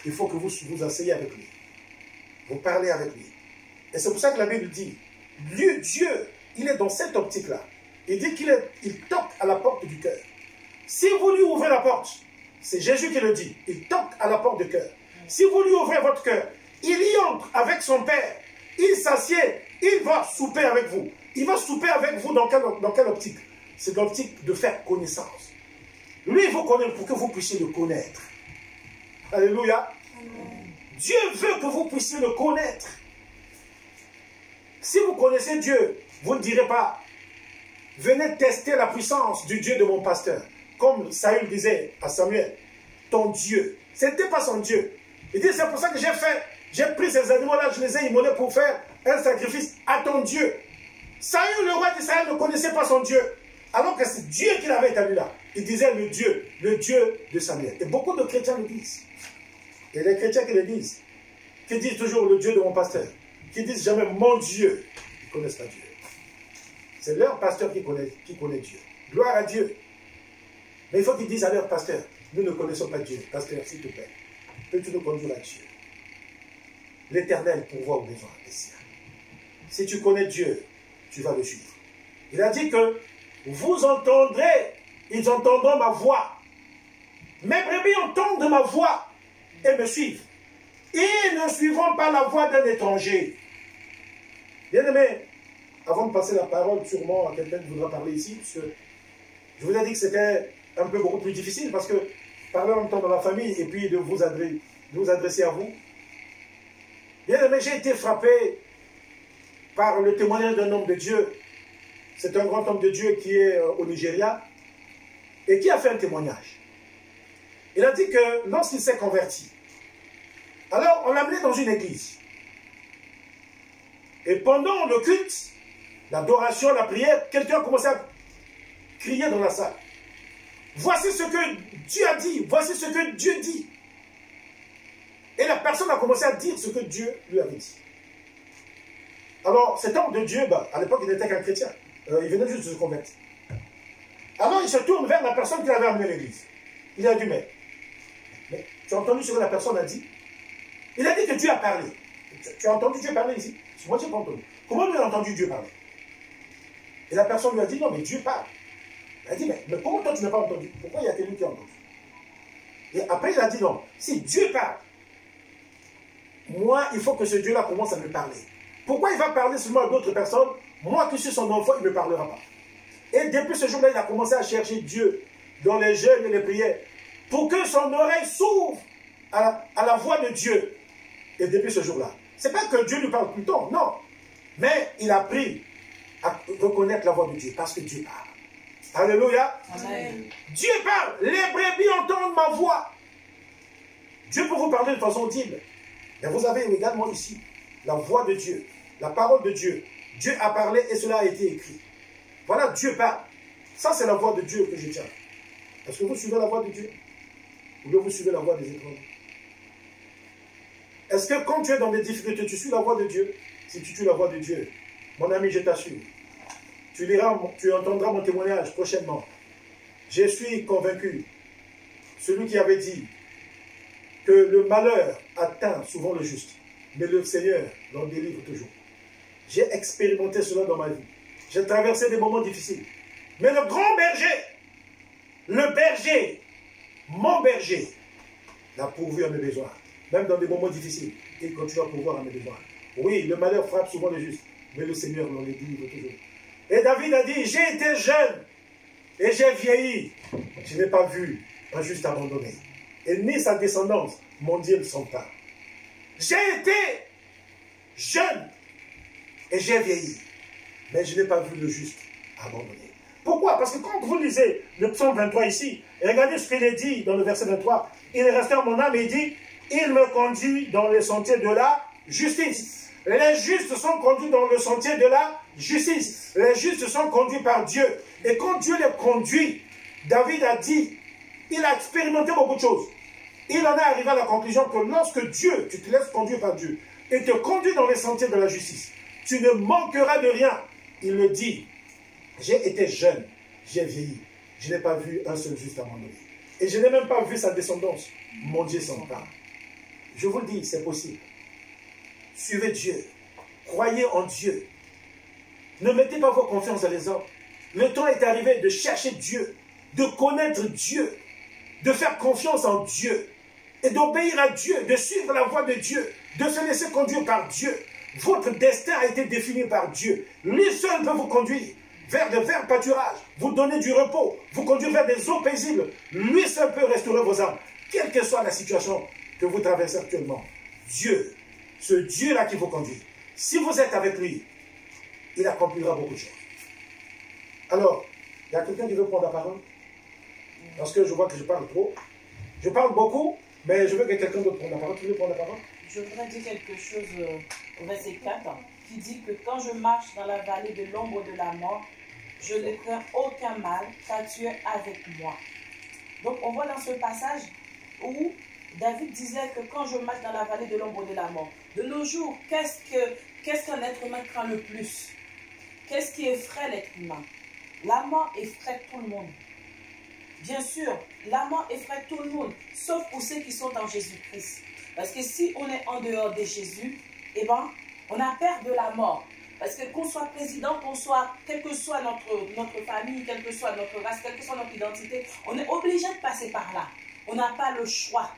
il faut que vous vous asseyez avec lui. Vous parlez avec lui. Et c'est pour ça que la Bible dit, Dieu, il est dans cette optique-là. Il dit qu'il toque à la porte du cœur. Si vous lui ouvrez la porte, c'est Jésus qui le dit, il toque à la porte du cœur. Si vous lui ouvrez votre cœur, il y entre avec son Père, il s'assied, il va souper avec vous. Il va souper avec vous dans quelle optique? C'est l'optique de faire connaissance. Lui, il vous connaît pour que vous puissiez le connaître. Alléluia. Amen. Dieu veut que vous puissiez le connaître. Si vous connaissez Dieu, vous ne direz pas, venez tester la puissance du Dieu de mon pasteur. Comme Saül disait à Samuel, ton Dieu. Ce n'était pas son Dieu. Il dit, c'est pour ça que j'ai pris ces animaux-là, je les ai immolés pour faire un sacrifice à ton Dieu. Saül, le roi d'Israël, ne connaissait pas son Dieu. Alors que c'est Dieu qui l'avait établi là. Il disait le Dieu de Samuel. Et beaucoup de chrétiens le disent. Et les chrétiens qui le disent, qui disent toujours le Dieu de mon pasteur, qui disent jamais mon Dieu, ils ne connaissent pas Dieu. C'est leur pasteur qui connaît Dieu. Gloire à Dieu. Mais il faut qu'ils disent à leur pasteur, nous ne connaissons pas Dieu. Pasteur, s'il te plaît, peux-tu nous conduire à Dieu? L'Éternel pourvoit aux besoins des siens. Si tu connais Dieu, tu vas le suivre. Il a dit que vous entendrez, ils entendront ma voix. Mes brebis entendent ma voix et me suivent. Ils ne suivront pas la voix d'un étranger. Bien-aimé, avant de passer la parole sûrement à quelqu'un qui voudra parler ici, parce que je vous ai dit que c'était un peu beaucoup plus difficile, parce que parler en même temps dans la famille et puis de vous adresser à vous. Bien-aimé, j'ai été frappé par le témoignage d'un homme de Dieu. C'est un grand homme de Dieu qui est au Nigeria et qui a fait un témoignage. Il a dit que lorsqu'il s'est converti, alors on l'a amené dans une église. Et pendant le culte, l'adoration, la prière, quelqu'un a commencé à crier dans la salle. Voici ce que Dieu a dit, voici ce que Dieu dit. Et la personne a commencé à dire ce que Dieu lui avait dit. Alors cet homme de Dieu, à l'époque il n'était qu'un chrétien. Il venait juste de se convertir. Alors il se tourne vers la personne qui l'avait amené à l'église. Il a dit, mais tu as entendu ce que la personne a dit? Il a dit que Dieu a parlé. Tu as entendu Dieu parler ici? Moi, je n'ai pas entendu. Comment tu as entendu Dieu parler? Et la personne lui a dit, non, mais Dieu parle. Il a dit, mais comment toi tu n'as pas entendu? Pourquoi il y a quelqu'un qui a entendu? Et après il a dit, non, si Dieu parle, moi, il faut que ce Dieu-là commence à me parler. Pourquoi il va parler seulement à d'autres personnes? Moi qui suis son enfant, il ne me parlera pas. Et depuis ce jour-là, il a commencé à chercher Dieu dans les jeûnes et les prières pour que son oreille s'ouvre à la voix de Dieu. Et depuis ce jour-là, ce n'est pas que Dieu lui parle tout le temps, non. Mais il a appris à reconnaître la voix de Dieu parce que Dieu parle. Alléluia. Amen. Dieu parle. Les brebis entendent ma voix. Dieu peut vous parler de façon audible. Mais vous avez également ici la voix de Dieu, la parole de Dieu. Dieu a parlé et cela a été écrit. Voilà, Dieu parle. Ça, c'est la voix de Dieu que je tiens. Est-ce que vous suivez la voix de Dieu? Ou bien vous suivez la voix des étrangers? Est-ce que quand tu es dans des difficultés, tu suis la voix de Dieu? Si tu suis la voix de Dieu, mon ami, je t'assure, tu entendras mon témoignage prochainement. Je suis convaincu, celui qui avait dit que le malheur atteint souvent le juste, mais le Seigneur l'en délivre toujours. J'ai expérimenté cela dans ma vie. J'ai traversé des moments difficiles. Mais le grand berger, le berger, mon berger, l'a pourvu à mes besoins. Même dans des moments difficiles, il continue à pourvoir à mes besoins. Oui, le malheur frappe souvent le juste, mais le Seigneur l'en délivre toujours. Et David a dit, j'ai été jeune et j'ai vieilli. Je n'ai pas vu un juste abandonné. Et ni sa descendance, mon Dieu ne s'en parle. J'ai été jeune et j'ai vieilli. Mais je n'ai pas vu le juste abandonné. Pourquoi? Parce que quand vous lisez le psaume 23 ici, et regardez ce qu'il est dit dans le verset 23, il est resté en mon âme et il dit, il me conduit dans les sentiers de la justice. Les justes sont conduits dans le sentier de la justice. Les justes sont conduits par Dieu. Et quand Dieu les conduit, David a dit, il a expérimenté beaucoup de choses. Il en est arrivé à la conclusion que lorsque Dieu, tu te laisses conduire par Dieu, et te conduit dans les sentiers de la justice, tu ne manqueras de rien. Il le dit, j'ai été jeune, j'ai vieilli, je n'ai pas vu un seul juste abandonné. Et je n'ai même pas vu sa descendance. Mon Dieu s'en parle. Je vous le dis, c'est possible. Suivez Dieu. Croyez en Dieu. Ne mettez pas vos confiances dans les hommes. Le temps est arrivé de chercher Dieu, de connaître Dieu, de faire confiance en Dieu et d'obéir à Dieu, de suivre la voie de Dieu, de se laisser conduire par Dieu. Votre destin a été défini par Dieu. Lui seul peut vous conduire vers de verts pâturages, vous donner du repos, vous conduire vers des eaux paisibles. Lui seul peut restaurer vos âmes, quelle que soit la situation que vous traversez actuellement. Dieu, ce Dieu-là qui vous conduit, si vous êtes avec lui, il accomplira beaucoup de choses. Alors, il y a quelqu'un qui veut prendre la parole? Parce que je vois que je parle trop. Je parle beaucoup, mais je veux que quelqu'un d'autre prenne la parole. Tu veux prendre la parole? Je voudrais dire quelque chose au verset 4 qui dit que quand je marche dans la vallée de l'ombre de la mort, je ne crains aucun mal car tu es avec moi. Donc on voit dans ce passage où David disait que quand je marche dans la vallée de l'ombre de la mort, de nos jours, qu'est-ce qu'un être humain craint le plus? Qu'est-ce qui effraie l'être humain? La mort effraie tout le monde. Bien sûr, la mort effraie tout le monde, sauf pour ceux qui sont en Jésus-Christ. Parce que si on est en dehors de Jésus, eh ben, on a peur de la mort. Parce que qu'on soit président, qu'on soit, quelle que soit notre famille, quelle que soit notre race, quelle que soit notre identité, on est obligé de passer par là. On n'a pas le choix.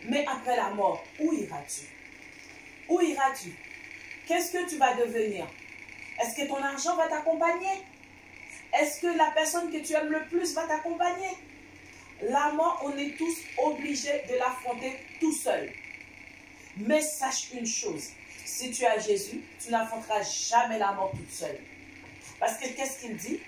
Mais après la mort, où iras-tu? Où iras-tu? Qu'est-ce que tu vas devenir? Est-ce que ton argent va t'accompagner? Est-ce que la personne que tu aimes le plus va t'accompagner? La mort, on est tous obligés de l'affronter tout seul. Mais sache une chose, si tu as Jésus, tu n'affronteras jamais la mort toute seule. Parce que qu'est-ce qu'il dit?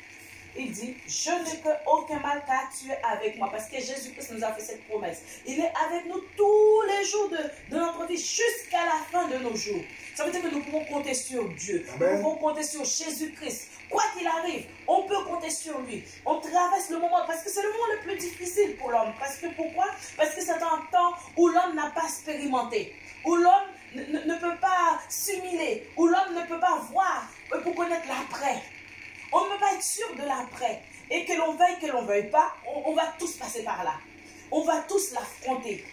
Il dit, je ne peux aucun mal car tu es avec moi. Parce que Jésus-Christ nous a fait cette promesse. Il est avec nous tous les jours de notre vie jusqu'à la fin de nos jours. Ça veut dire que nous pouvons compter sur Dieu. Amen. Nous pouvons compter sur Jésus-Christ. Quoi qu'il arrive, on peut compter sur lui. On traverse le moment, parce que c'est le moment le plus difficile pour l'homme. Parce que pourquoi? Parce que c'est un temps où l'homme n'a pas expérimenté. Où l'homme ne peut pas simuler. Où l'homme ne peut pas voir pour connaître l'après. On ne peut pas être sûr de l'après. Et que l'on veuille pas, on va tous passer par là. On va tous l'affronter.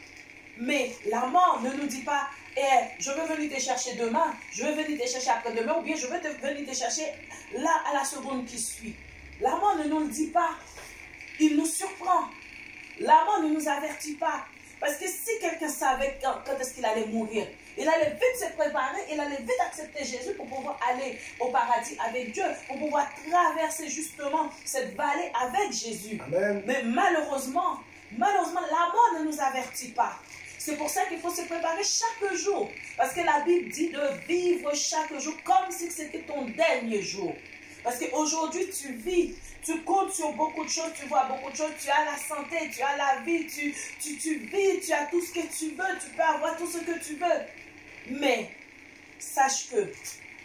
Mais la mort ne nous dit pas, je veux venir te chercher demain, je veux venir te chercher après-demain, ou bien je veux venir te chercher là à la seconde qui suit. La mort ne nous le dit pas. Il nous surprend. La mort ne nous avertit pas. Parce que si quelqu'un savait quand est-ce qu'il allait mourir, il allait vite se préparer, il allait vite accepter Jésus pour pouvoir aller au paradis avec Dieu, pour pouvoir traverser justement cette vallée avec Jésus. Amen. Mais malheureusement, la mort ne nous avertit pas. C'est pour ça qu'il faut se préparer chaque jour. Parce que la Bible dit de vivre chaque jour comme si c'était ton dernier jour. Parce qu'aujourd'hui, tu vis, tu comptes sur beaucoup de choses, tu vois beaucoup de choses, tu as la santé, tu as la vie, tu vis, tu as tout ce que tu veux, tu peux avoir tout ce que tu veux. Mais sache que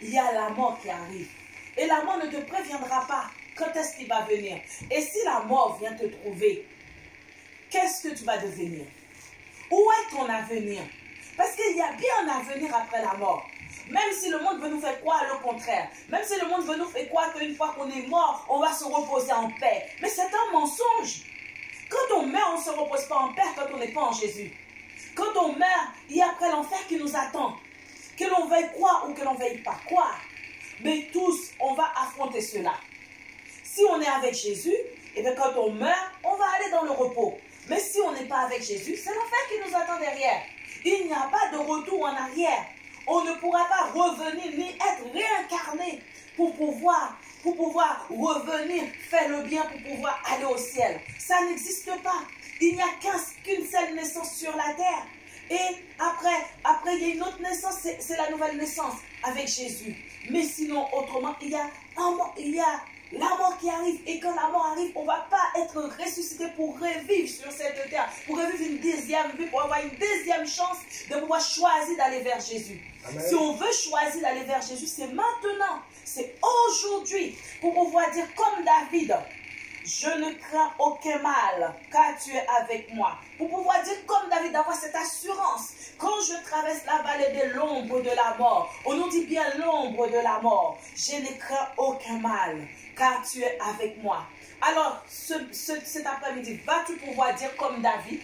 il y a la mort qui arrive. Et la mort ne te préviendra pas quand est-ce qu'il va venir. Et si la mort vient te trouver, qu'est-ce que tu vas devenir? Où est ton avenir? Parce qu'il y a bien un avenir après la mort. Même si le monde veut nous faire croire le contraire. Même si le monde veut nous faire croire qu'une fois qu'on est mort, on va se reposer en paix. Mais c'est un mensonge. Quand on meurt, on ne se repose pas en paix quand on n'est pas en Jésus. Quand on meurt, il y a après l'enfer qui nous attend. Que l'on veuille croire ou que l'on ne veuille pas croire. Mais tous, on va affronter cela. Si on est avec Jésus, et bien quand on meurt, on va aller dans le repos. Mais si on n'est pas avec Jésus, c'est l'enfer qui nous attend derrière. Il n'y a pas de retour en arrière. On ne pourra pas revenir ni être réincarné pour pouvoir revenir faire le bien, pour pouvoir aller au ciel. Ça n'existe pas. Il n'y a qu'une seule naissance sur la terre. Et après, il y a une autre naissance, c'est la nouvelle naissance avec Jésus. Mais sinon, autrement, il y a la mort qui arrive. Et quand la mort arrive, on ne va pas être ressuscité pour revivre sur cette terre, pour revivre une deuxième vie, pour avoir une deuxième chance de pouvoir choisir d'aller vers Jésus. Amen. Si on veut choisir d'aller vers Jésus, c'est maintenant, c'est aujourd'hui, pour pouvoir dire comme David, je ne crains aucun mal, car tu es avec moi. Pour pouvoir dire comme David, d'avoir cette assurance. Quand je traverse la vallée de l'ombre de la mort, on nous dit bien l'ombre de la mort, je ne crains aucun mal, car tu es avec moi. Alors, cet après-midi, vas-tu pouvoir dire comme David,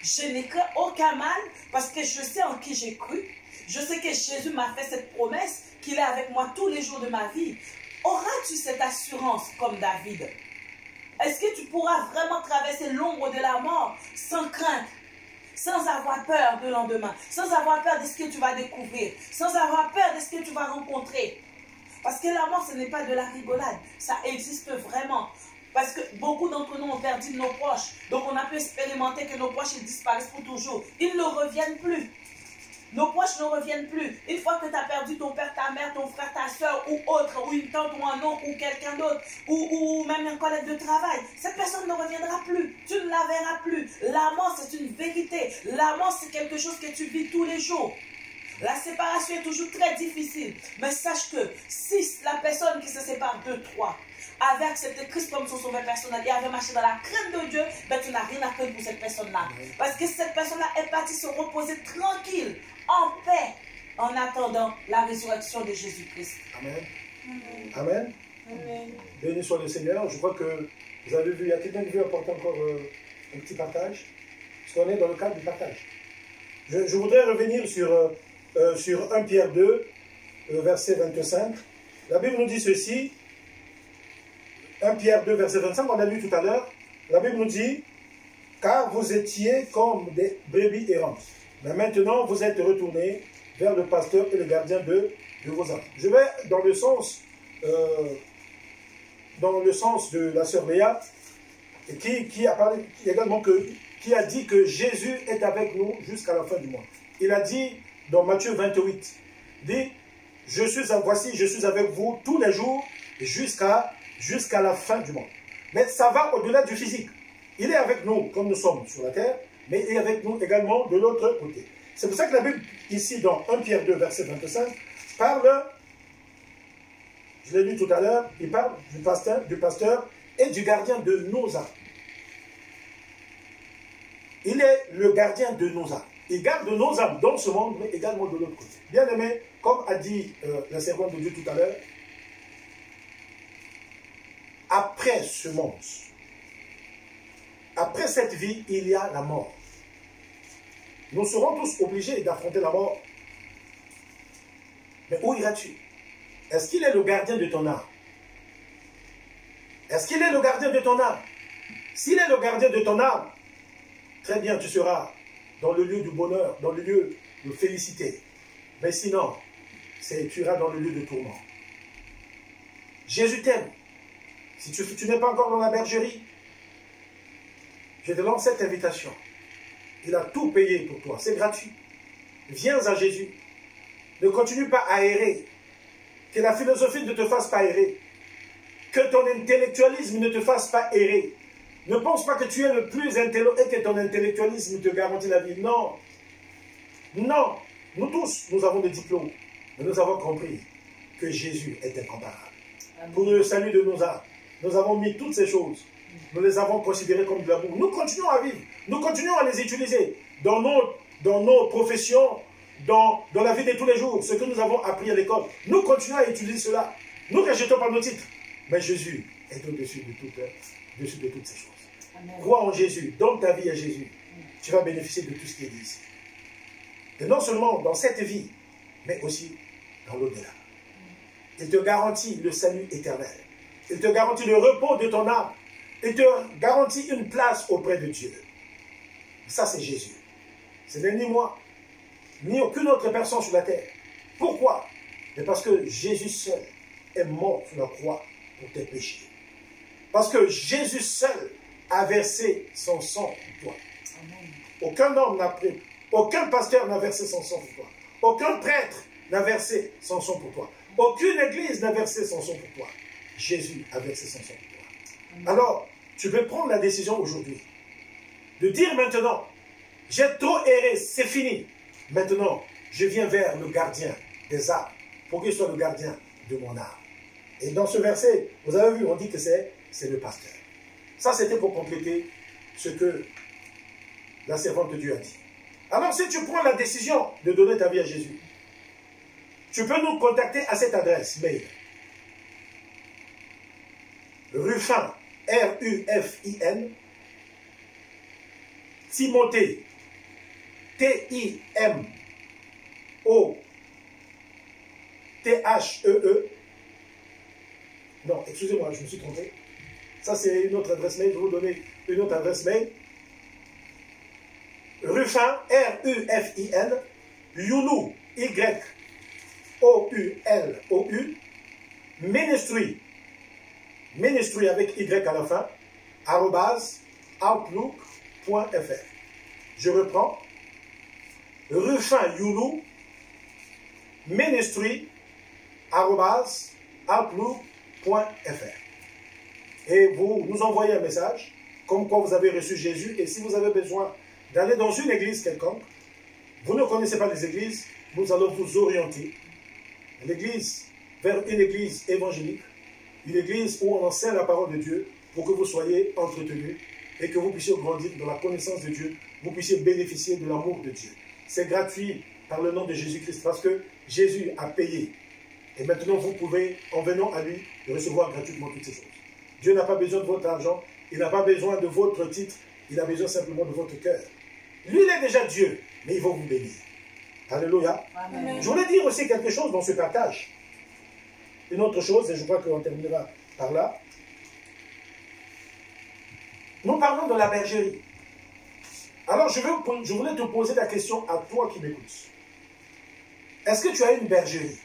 je ne crains aucun mal, parce que je sais en qui j'ai cru. Je sais que Jésus m'a fait cette promesse, qu'il est avec moi tous les jours de ma vie. Auras-tu cette assurance comme David? Est-ce que tu pourras vraiment traverser l'ombre de la mort sans crainte, sans avoir peur de lendemain, sans avoir peur de ce que tu vas découvrir, sans avoir peur de ce que tu vas rencontrer? Parce que la mort, ce n'est pas de la rigolade, ça existe vraiment. Parce que beaucoup d'entre nous ont perdu nos proches, donc on a pu expérimenter que nos proches ils disparaissent pour toujours. Ils ne reviennent plus. Nos proches ne reviennent plus. Une fois que tu as perdu ton père, ta mère, ton frère, ta soeur ou autre, ou une tante ou un oncle ou quelqu'un d'autre, ou même un collègue de travail, cette personne ne reviendra plus. Tu ne la verras plus. La mort, c'est une vérité. La mort, c'est quelque chose que tu vis tous les jours. La séparation est toujours très difficile. Mais sache que si la personne qui se sépare de toi avait accepté Christ comme son sauveur personnel et avait marché dans la crainte de Dieu, ben tu n'as rien à craindre pour cette personne-là. Parce que cette personne-là est partie se reposer tranquille, en paix, en attendant la résurrection de Jésus-Christ. Amen. Amen. Amen. Béni soit le Seigneur. Je crois que vous avez vu, il y a quelqu'un qui veut apporter encore un petit partage. Parce qu'on est dans le cadre du partage. Je voudrais revenir sur 1 Pierre 2, verset 25. La Bible nous dit ceci. 1 Pierre 2, verset 25, on l'a lu tout à l'heure. La Bible nous dit, car vous étiez comme des brebis errantes. Mais maintenant, vous êtes retournés vers le pasteur et le gardien de vos âmes. Je vais dans le sens de la sœur Léa, qui a parlé également qui a dit que Jésus est avec nous jusqu'à la fin du mois. Il a dit dans Matthieu 28, dit, voici, je suis avec vous tous les jours jusqu'à la fin du monde. Mais ça va au-delà du physique. Il est avec nous, comme nous sommes sur la terre, mais il est avec nous également de l'autre côté. C'est pour ça que la Bible, ici, dans 1 Pierre 2, verset 25, parle, je l'ai lu tout à l'heure, il parle du pasteur et du gardien de nos âmes. Il est le gardien de nos âmes. Il garde nos âmes dans ce monde, mais également de l'autre côté. Bien aimé, comme a dit la servante de Dieu tout à l'heure, après ce monde, après cette vie, il y a la mort. Nous serons tous obligés d'affronter la mort. Mais où iras-tu? Est-ce qu'il est le gardien de ton âme? Est-ce qu'il est le gardien de ton âme? S'il est le gardien de ton âme, très bien, tu seras dans le lieu du bonheur, dans le lieu de félicité. Mais sinon, tu iras dans le lieu de tourment. Jésus t'aime. Si tu n'es pas encore dans la bergerie, je te lance cette invitation. Il a tout payé pour toi, c'est gratuit. Viens à Jésus. Ne continue pas à errer. Que la philosophie ne te fasse pas errer. Que ton intellectualisme ne te fasse pas errer. Ne pense pas que tu es le plus intelligent et que ton intellectualisme te garantit la vie. Non. Non. Nous tous, nous avons des diplômes. Mais nous avons compris que Jésus est incomparable. Pour le salut de nos âmes, nous avons mis toutes ces choses. Nous les avons considérées comme de l'amour. Nous continuons à vivre. Nous continuons à les utiliser dans nos professions, dans la vie de tous les jours, ce que nous avons appris à l'école. Nous continuons à utiliser cela. Nous ne rejetons pas nos titres. Mais Jésus est au-dessus de toutes ces choses. Amen. Crois en Jésus, donne ta vie à Jésus. Tu vas bénéficier de tout ce qui est dit ici. Et non seulement dans cette vie, mais aussi dans l'au-delà. Il te garantit le salut éternel. Il te garantit le repos de ton âme. Il te garantit une place auprès de Dieu. Ça, c'est Jésus. Ce n'est ni moi, ni aucune autre personne sur la terre. Pourquoi? Mais parce que Jésus seul est mort sur la croix pour tes péchés. Parce que Jésus seul a versé son sang pour toi. Amen. Aucun homme n'a pris, aucun pasteur n'a versé son sang pour toi. Aucun prêtre n'a versé son sang pour toi. Aucune église n'a versé son sang pour toi. Jésus a versé son sang pour toi. Amen. Alors, tu peux prendre la décision aujourd'hui de dire maintenant, j'ai trop erré, c'est fini. Maintenant, je viens vers le gardien des âmes pour qu'il soit le gardien de mon âme. Et dans ce verset, vous avez vu, on dit que c'est le pasteur. Ça, c'était pour compléter ce que la servante de Dieu a dit. Alors, si tu prends la décision de donner ta vie à Jésus, tu peux nous contacter à cette adresse mail. Rufin, R-U-F-I-N, Timothée, T-I-M-O-T-H-E-E. Non, excusez-moi, je me suis trompé. Ça, c'est une autre adresse mail. Je vais vous donner une autre adresse mail. Rufin, R-U-F-I-N, Youlou, Y-O-U-L-O-U, Ministry, Ministry avec Y à la fin, @outlook.fr. Je reprends. Rufin Youlou, ministry@outlook.fr. Et vous nous envoyez un message comme quoi vous avez reçu Jésus. Et si vous avez besoin d'aller dans une église quelconque, vous ne connaissez pas les églises, nous allons vous orienter vers une église évangélique, une église où on enseigne la parole de Dieu pour que vous soyez entretenus et que vous puissiez grandir dans la connaissance de Dieu, vous puissiez bénéficier de l'amour de Dieu. C'est gratuit par le nom de Jésus-Christ parce que Jésus a payé. Et maintenant, vous pouvez, en venant à lui, recevoir gratuitement toutes ces choses. Dieu n'a pas besoin de votre argent, il n'a pas besoin de votre titre, il a besoin simplement de votre cœur. Lui, il est déjà Dieu, mais il va vous bénir. Alléluia. Amen. Je voulais dire aussi quelque chose dans ce partage. Une autre chose, et je crois qu'on terminera par là. Nous parlons de la bergerie. Alors, je voulais te poser la question à toi qui m'écoutes. Est-ce que tu as une bergerie?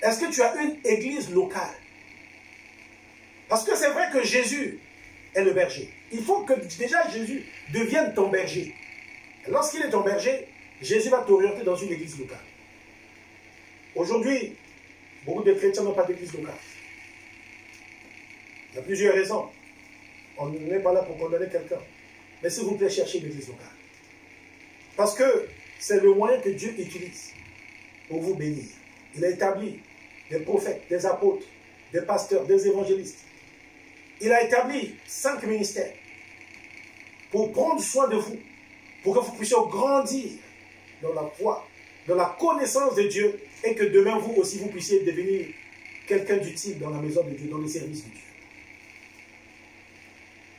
Est-ce que tu as une église locale? Parce que c'est vrai que Jésus est le berger. Il faut que déjà Jésus devienne ton berger. Lorsqu'il est ton berger, Jésus va t'orienter dans une église locale. Aujourd'hui, beaucoup de chrétiens n'ont pas d'église locale. Il y a plusieurs raisons. On n'est pas là pour condamner quelqu'un. Mais s'il vous plaît, cherchez une église locale. Parce que c'est le moyen que Dieu utilise pour vous bénir. Il a établi des prophètes, des apôtres, des pasteurs, des évangélistes. Il a établi 5 ministères pour prendre soin de vous, pour que vous puissiez grandir dans la foi, dans la connaissance de Dieu, et que demain, vous aussi, vous puissiez devenir quelqu'un d'utile dans la maison de Dieu, dans le service de Dieu.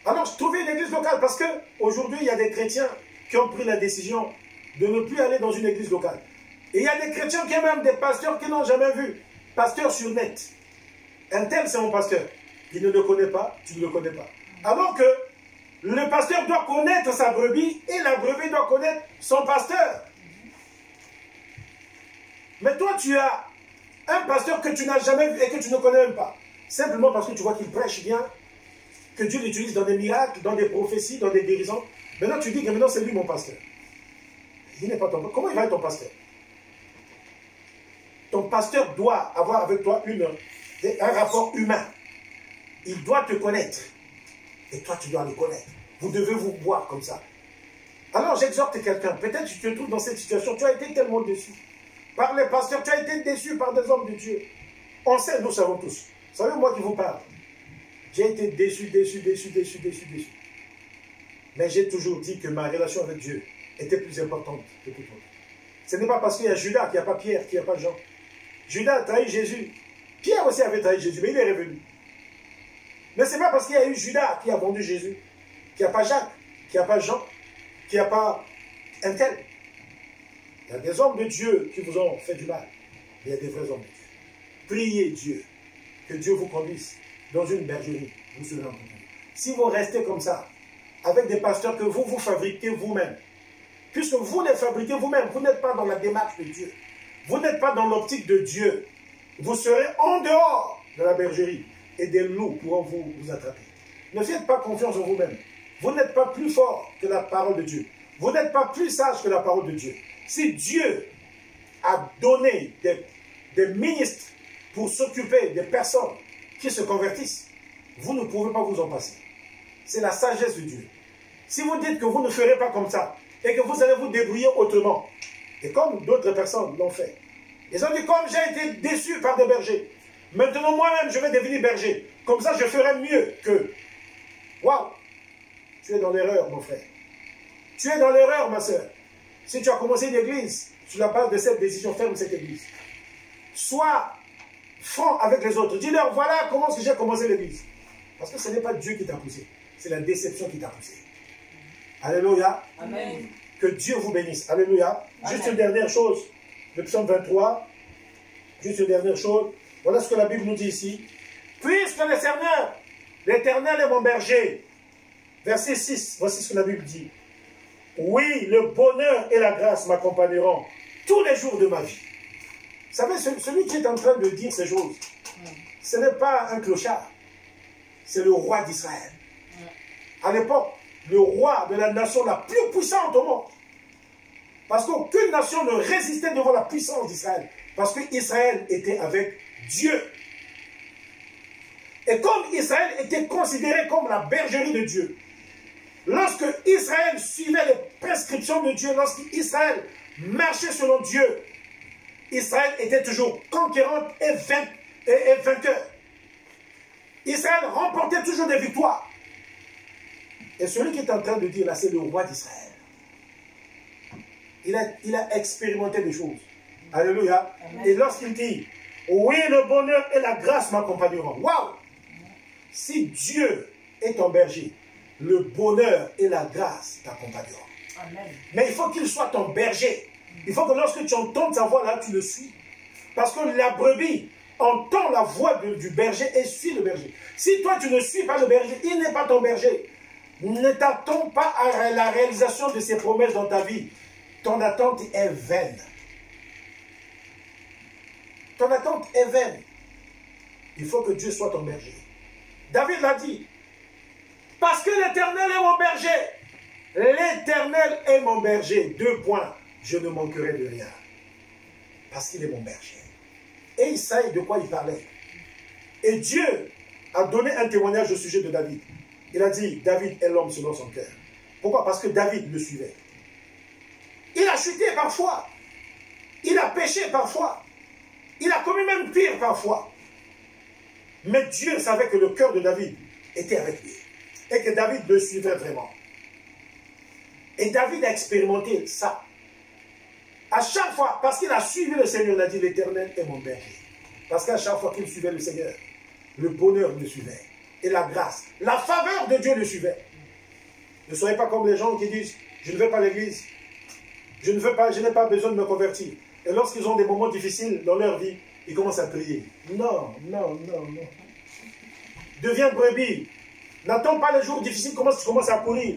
Alors, trouvez une église locale, parce qu'aujourd'hui, il y a des chrétiens qui ont pris la décision de ne plus aller dans une église locale. Et il y a des chrétiens qui ont même des pasteurs qui n'ont jamais vu. Pasteur sur net. Un tel, c'est mon pasteur. Il ne le connaît pas, tu ne le connais pas. Alors que le pasteur doit connaître sa brebis et la brebis doit connaître son pasteur. Mais toi, tu as un pasteur que tu n'as jamais vu et que tu ne connais même pas. Simplement parce que tu vois qu'il prêche bien, que Dieu l'utilise dans des miracles, dans des prophéties, dans des guérisons. Maintenant, tu dis que maintenant, c'est lui mon pasteur. Il n'est pas ton pasteur. Comment il va être ton pasteur? Ton pasteur doit avoir avec toi un rapport humain. Il doit te connaître. Et toi, tu dois le connaître. Vous devez vous voir comme ça. Alors, j'exhorte quelqu'un. Peut-être que tu te trouves dans cette situation. Tu as été tellement déçu par les pasteurs. Tu as été déçu par des hommes de Dieu. On sait, nous savons tous. Vous savez, moi qui vous parle. J'ai été déçu. Mais j'ai toujours dit que ma relation avec Dieu était plus importante que tout autre. Ce n'est pas parce qu'il y a Judas qu'il n'y a pas Pierre, qu'il n'y a pas Jean. Judas a trahi Jésus. Pierre aussi avait trahi Jésus, mais il est revenu. Mais ce n'est pas parce qu'il y a eu Judas qui a vendu Jésus, qu'il n'y a pas Jacques, qu'il n'y a pas Jean, qu'il n'y a pas un tel. Il y a des hommes de Dieu qui vous ont fait du mal, mais il y a des vrais hommes de Dieu. Priez Dieu, que Dieu vous conduise dans une bergerie, vous serez entendus. Si vous restez comme ça, avec des pasteurs que vous fabriquez vous-même, puisque vous les fabriquez vous-même, vous n'êtes pas dans la démarche de Dieu, vous n'êtes pas dans l'optique de Dieu, vous serez en dehors de la bergerie et des loups pourront vous attraper. Ne faites pas confiance en vous-même. Vous n'êtes pas plus fort que la parole de Dieu. Vous n'êtes pas plus sage que la parole de Dieu. Si Dieu a donné des ministres pour s'occuper des personnes qui se convertissent, vous ne pouvez pas vous en passer. C'est la sagesse de Dieu. Si vous dites que vous ne ferez pas comme ça et que vous allez vous débrouiller autrement, et comme d'autres personnes l'ont fait, ils ont dit, comme j'ai été déçu par des bergers, maintenant moi-même je vais devenir berger. Comme ça je ferai mieux que... Waouh! Tu es dans l'erreur, mon frère. Tu es dans l'erreur, ma soeur. Si tu as commencé une église, sur la base de cette décision, ferme cette église. Sois franc avec les autres. Dis-leur, voilà comment j'ai commencé l'église. Parce que ce n'est pas Dieu qui t'a poussé. C'est la déception qui t'a poussé. Alléluia. Amen. Que Dieu vous bénisse. Alléluia. Amen. Juste une dernière chose. Le psaume 23. Juste une dernière chose. Voilà ce que la Bible nous dit ici. Puisque l'Éternel est mon berger. Verset 6. Voici ce que la Bible dit. Oui, le bonheur et la grâce m'accompagneront tous les jours de ma vie. Vous savez, celui qui est en train de dire ces choses, ce n'est pas un clochard. C'est le roi d'Israël. À l'époque, le roi de la nation la plus puissante au monde. Parce qu'aucune nation ne résistait devant la puissance d'Israël. Parce qu'Israël était avec Dieu. Et comme Israël était considéré comme la bergerie de Dieu, lorsque Israël suivait les prescriptions de Dieu, lorsque Israël marchait selon Dieu, Israël était toujours conquérant et vainqueur. Israël remportait toujours des victoires. Et celui qui est en train de dire là, c'est le roi d'Israël. Il a expérimenté des choses. Alléluia. Amen. Et lorsqu'il dit, oui, le bonheur et la grâce m'accompagneront. Waouh! Si Dieu est ton berger, le bonheur et la grâce t'accompagneront. Mais il faut qu'il soit ton berger. Il faut que lorsque tu entends sa voix là, tu le suis. Parce que la brebis entend la voix du berger et suit le berger. Si toi tu ne suis pas le berger, il n'est pas ton berger. Ne t'attends pas à la réalisation de ses promesses dans ta vie. Ton attente est vaine. Ton attente est vaine. Il faut que Dieu soit ton berger. David l'a dit. Parce que l'Éternel est mon berger. L'Éternel est mon berger. 2 points. Je ne manquerai de rien. Parce qu'il est mon berger. Et il sait de quoi il parlait. Et Dieu a donné un témoignage au sujet de David. Il a dit, David est l'homme selon son cœur. Pourquoi? Parce que David le suivait. Il a chuté parfois. Il a péché parfois. Il a commis même pire parfois. Mais Dieu savait que le cœur de David était avec lui. Et que David le suivait vraiment. Et David a expérimenté ça. À chaque fois, parce qu'il a suivi le Seigneur, il a dit, l'Éternel est mon berger. Parce qu'à chaque fois qu'il suivait le Seigneur, le bonheur le suivait. Et la grâce, la faveur de Dieu le suivait. Ne soyez pas comme les gens qui disent, je ne vais pas à l'église. Je n'ai pas besoin de me convertir. Et lorsqu'ils ont des moments difficiles dans leur vie, ils commencent à prier. Non, non, non, non. Deviens brebis. N'attends pas les jours difficiles, tu commences à courir.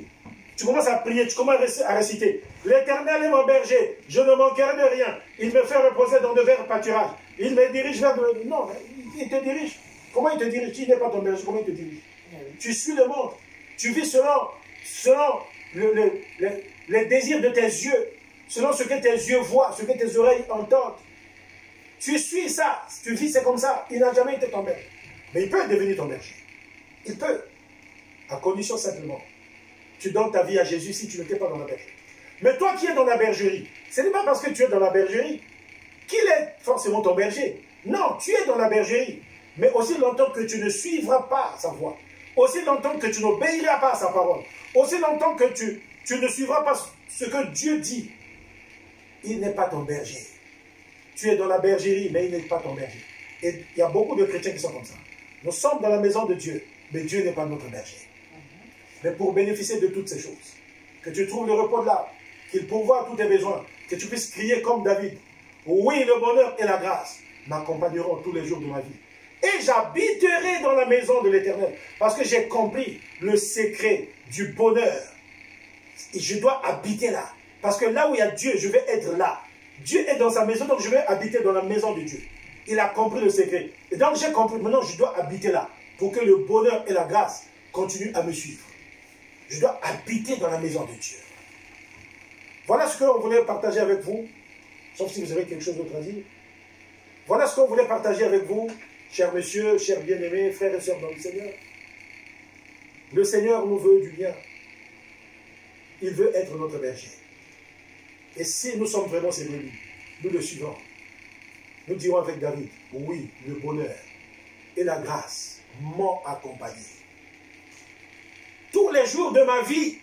Tu commences à prier, tu commences à réciter. L'Éternel est mon berger, je ne manquerai de rien. Il me fait reposer dans de verts pâturages. Il me dirige vers de... Non, il te dirige. Comment il te dirige? Qui n'est pas ton berger, comment il te dirige? Tu suis le monde. Tu vis selon les désirs de tes yeux, selon ce que tes yeux voient, ce que tes oreilles entendent. Tu suis ça, tu vis, c'est comme ça. Il n'a jamais été ton berger. Mais il peut devenir ton berger. Il peut. À condition simplement. Tu donnes ta vie à Jésus si tu n'étais pas dans la bergerie. Mais toi qui es dans la bergerie, ce n'est pas parce que tu es dans la bergerie qu'il est forcément ton berger. Non, tu es dans la bergerie. Mais aussi longtemps que tu ne suivras pas sa voix, aussi longtemps que tu n'obéiras pas à sa parole, aussi longtemps que tu ne suivras pas ce que Dieu dit, il n'est pas ton berger. Tu es dans la bergerie, mais il n'est pas ton berger. Et il y a beaucoup de chrétiens qui sont comme ça. Nous sommes dans la maison de Dieu, mais Dieu n'est pas notre berger. Mais pour bénéficier de toutes ces choses, que tu trouves le repos de l'âme, qu'il pourvoie tous tes besoins, que tu puisses crier comme David, oui, le bonheur et la grâce m'accompagneront tous les jours de ma vie. Et j'habiterai dans la maison de l'Éternel, parce que j'ai compris le secret du bonheur. Et je dois habiter là, parce que là où il y a Dieu, je vais être là. Dieu est dans sa maison, donc je vais habiter dans la maison de Dieu. Il a compris le secret. Et donc j'ai compris, maintenant je dois habiter là, pour que le bonheur et la grâce continuent à me suivre. Je dois habiter dans la maison de Dieu. Voilà ce qu'on voulait partager avec vous, sauf si vous avez quelque chose d'autre à dire. Voilà ce qu'on voulait partager avec vous, chers messieurs, chers bien-aimés, frères et sœurs dans le Seigneur. Le Seigneur nous veut du bien. Il veut être notre berger. Et si nous sommes vraiment ses brebis, nous le suivons. Nous dirons avec David, oui, le bonheur et la grâce m'ont accompagné. Tous les jours de ma vie,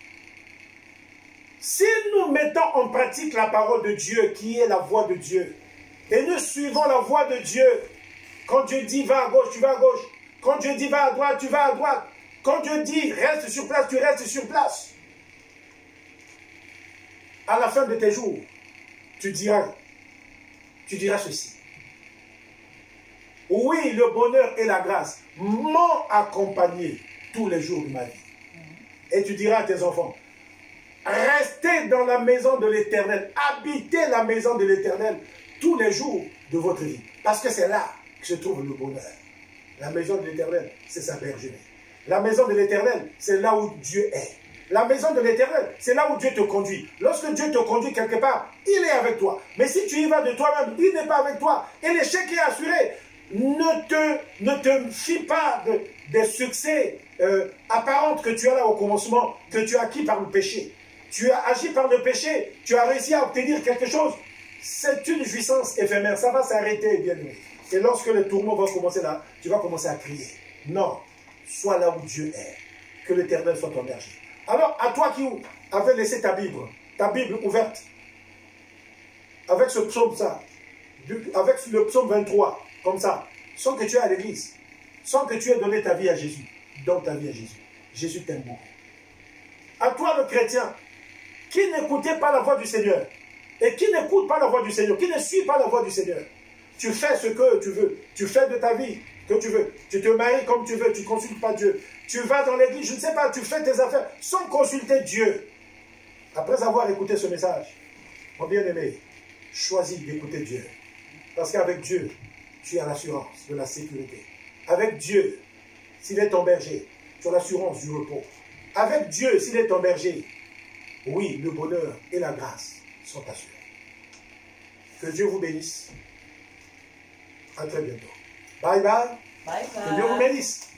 si nous mettons en pratique la parole de Dieu, qui est la voix de Dieu, et nous suivons la voix de Dieu, quand Dieu dit va à gauche, tu vas à gauche. Quand Dieu dit va à droite, tu vas à droite. Quand Dieu dit reste sur place, tu restes sur place. À la fin de tes jours, tu diras ceci. Oui, le bonheur et la grâce m'ont accompagné tous les jours de ma vie. Et tu diras à tes enfants, restez dans la maison de l'Éternel, habitez la maison de l'Éternel tous les jours de votre vie. Parce que c'est là que se trouve le bonheur. La maison de l'Éternel, c'est sa bergerie. La maison de l'Éternel, c'est là où Dieu est. La maison de l'Éternel, c'est là où Dieu te conduit. Lorsque Dieu te conduit quelque part, il est avec toi. Mais si tu y vas de toi-même, il n'est pas avec toi. Et l'échec est assuré. Ne te fie pas des succès apparents que tu as là au commencement, que tu as acquis par le péché. Tu as agi par le péché, tu as réussi à obtenir quelque chose. C'est une jouissance éphémère, ça va s'arrêter, bien aimé. Et lorsque le tourment va commencer là, tu vas commencer à crier. Non, sois là où Dieu est. Que l'Éternel soit ton berger. Alors, à toi qui avais laissé ta Bible ouverte, avec ce psaume ça, avec le psaume 23, comme ça, sans que tu es à l'église, sans que tu aies donné ta vie à Jésus, donne ta vie à Jésus. Jésus t'aime beaucoup. À toi le chrétien, qui n'écoutait pas la voix du Seigneur, et qui n'écoute pas la voix du Seigneur, qui ne suit pas la voix du Seigneur, tu fais ce que tu veux, tu fais de ta vie que tu veux, tu te maries comme tu veux, tu ne consultes pas Dieu, tu vas dans l'église, je ne sais pas, tu fais tes affaires sans consulter Dieu. Après avoir écouté ce message, mon bien-aimé, choisis d'écouter Dieu. Parce qu'avec Dieu, tu as l'assurance de la sécurité. Avec Dieu, s'il est ton berger, tu as l'assurance du repos. Avec Dieu, s'il est ton berger, oui, le bonheur et la grâce sont assurés. Que Dieu vous bénisse. À très bientôt. Bye bye. Bye bye. Que Dieu vous bénisse.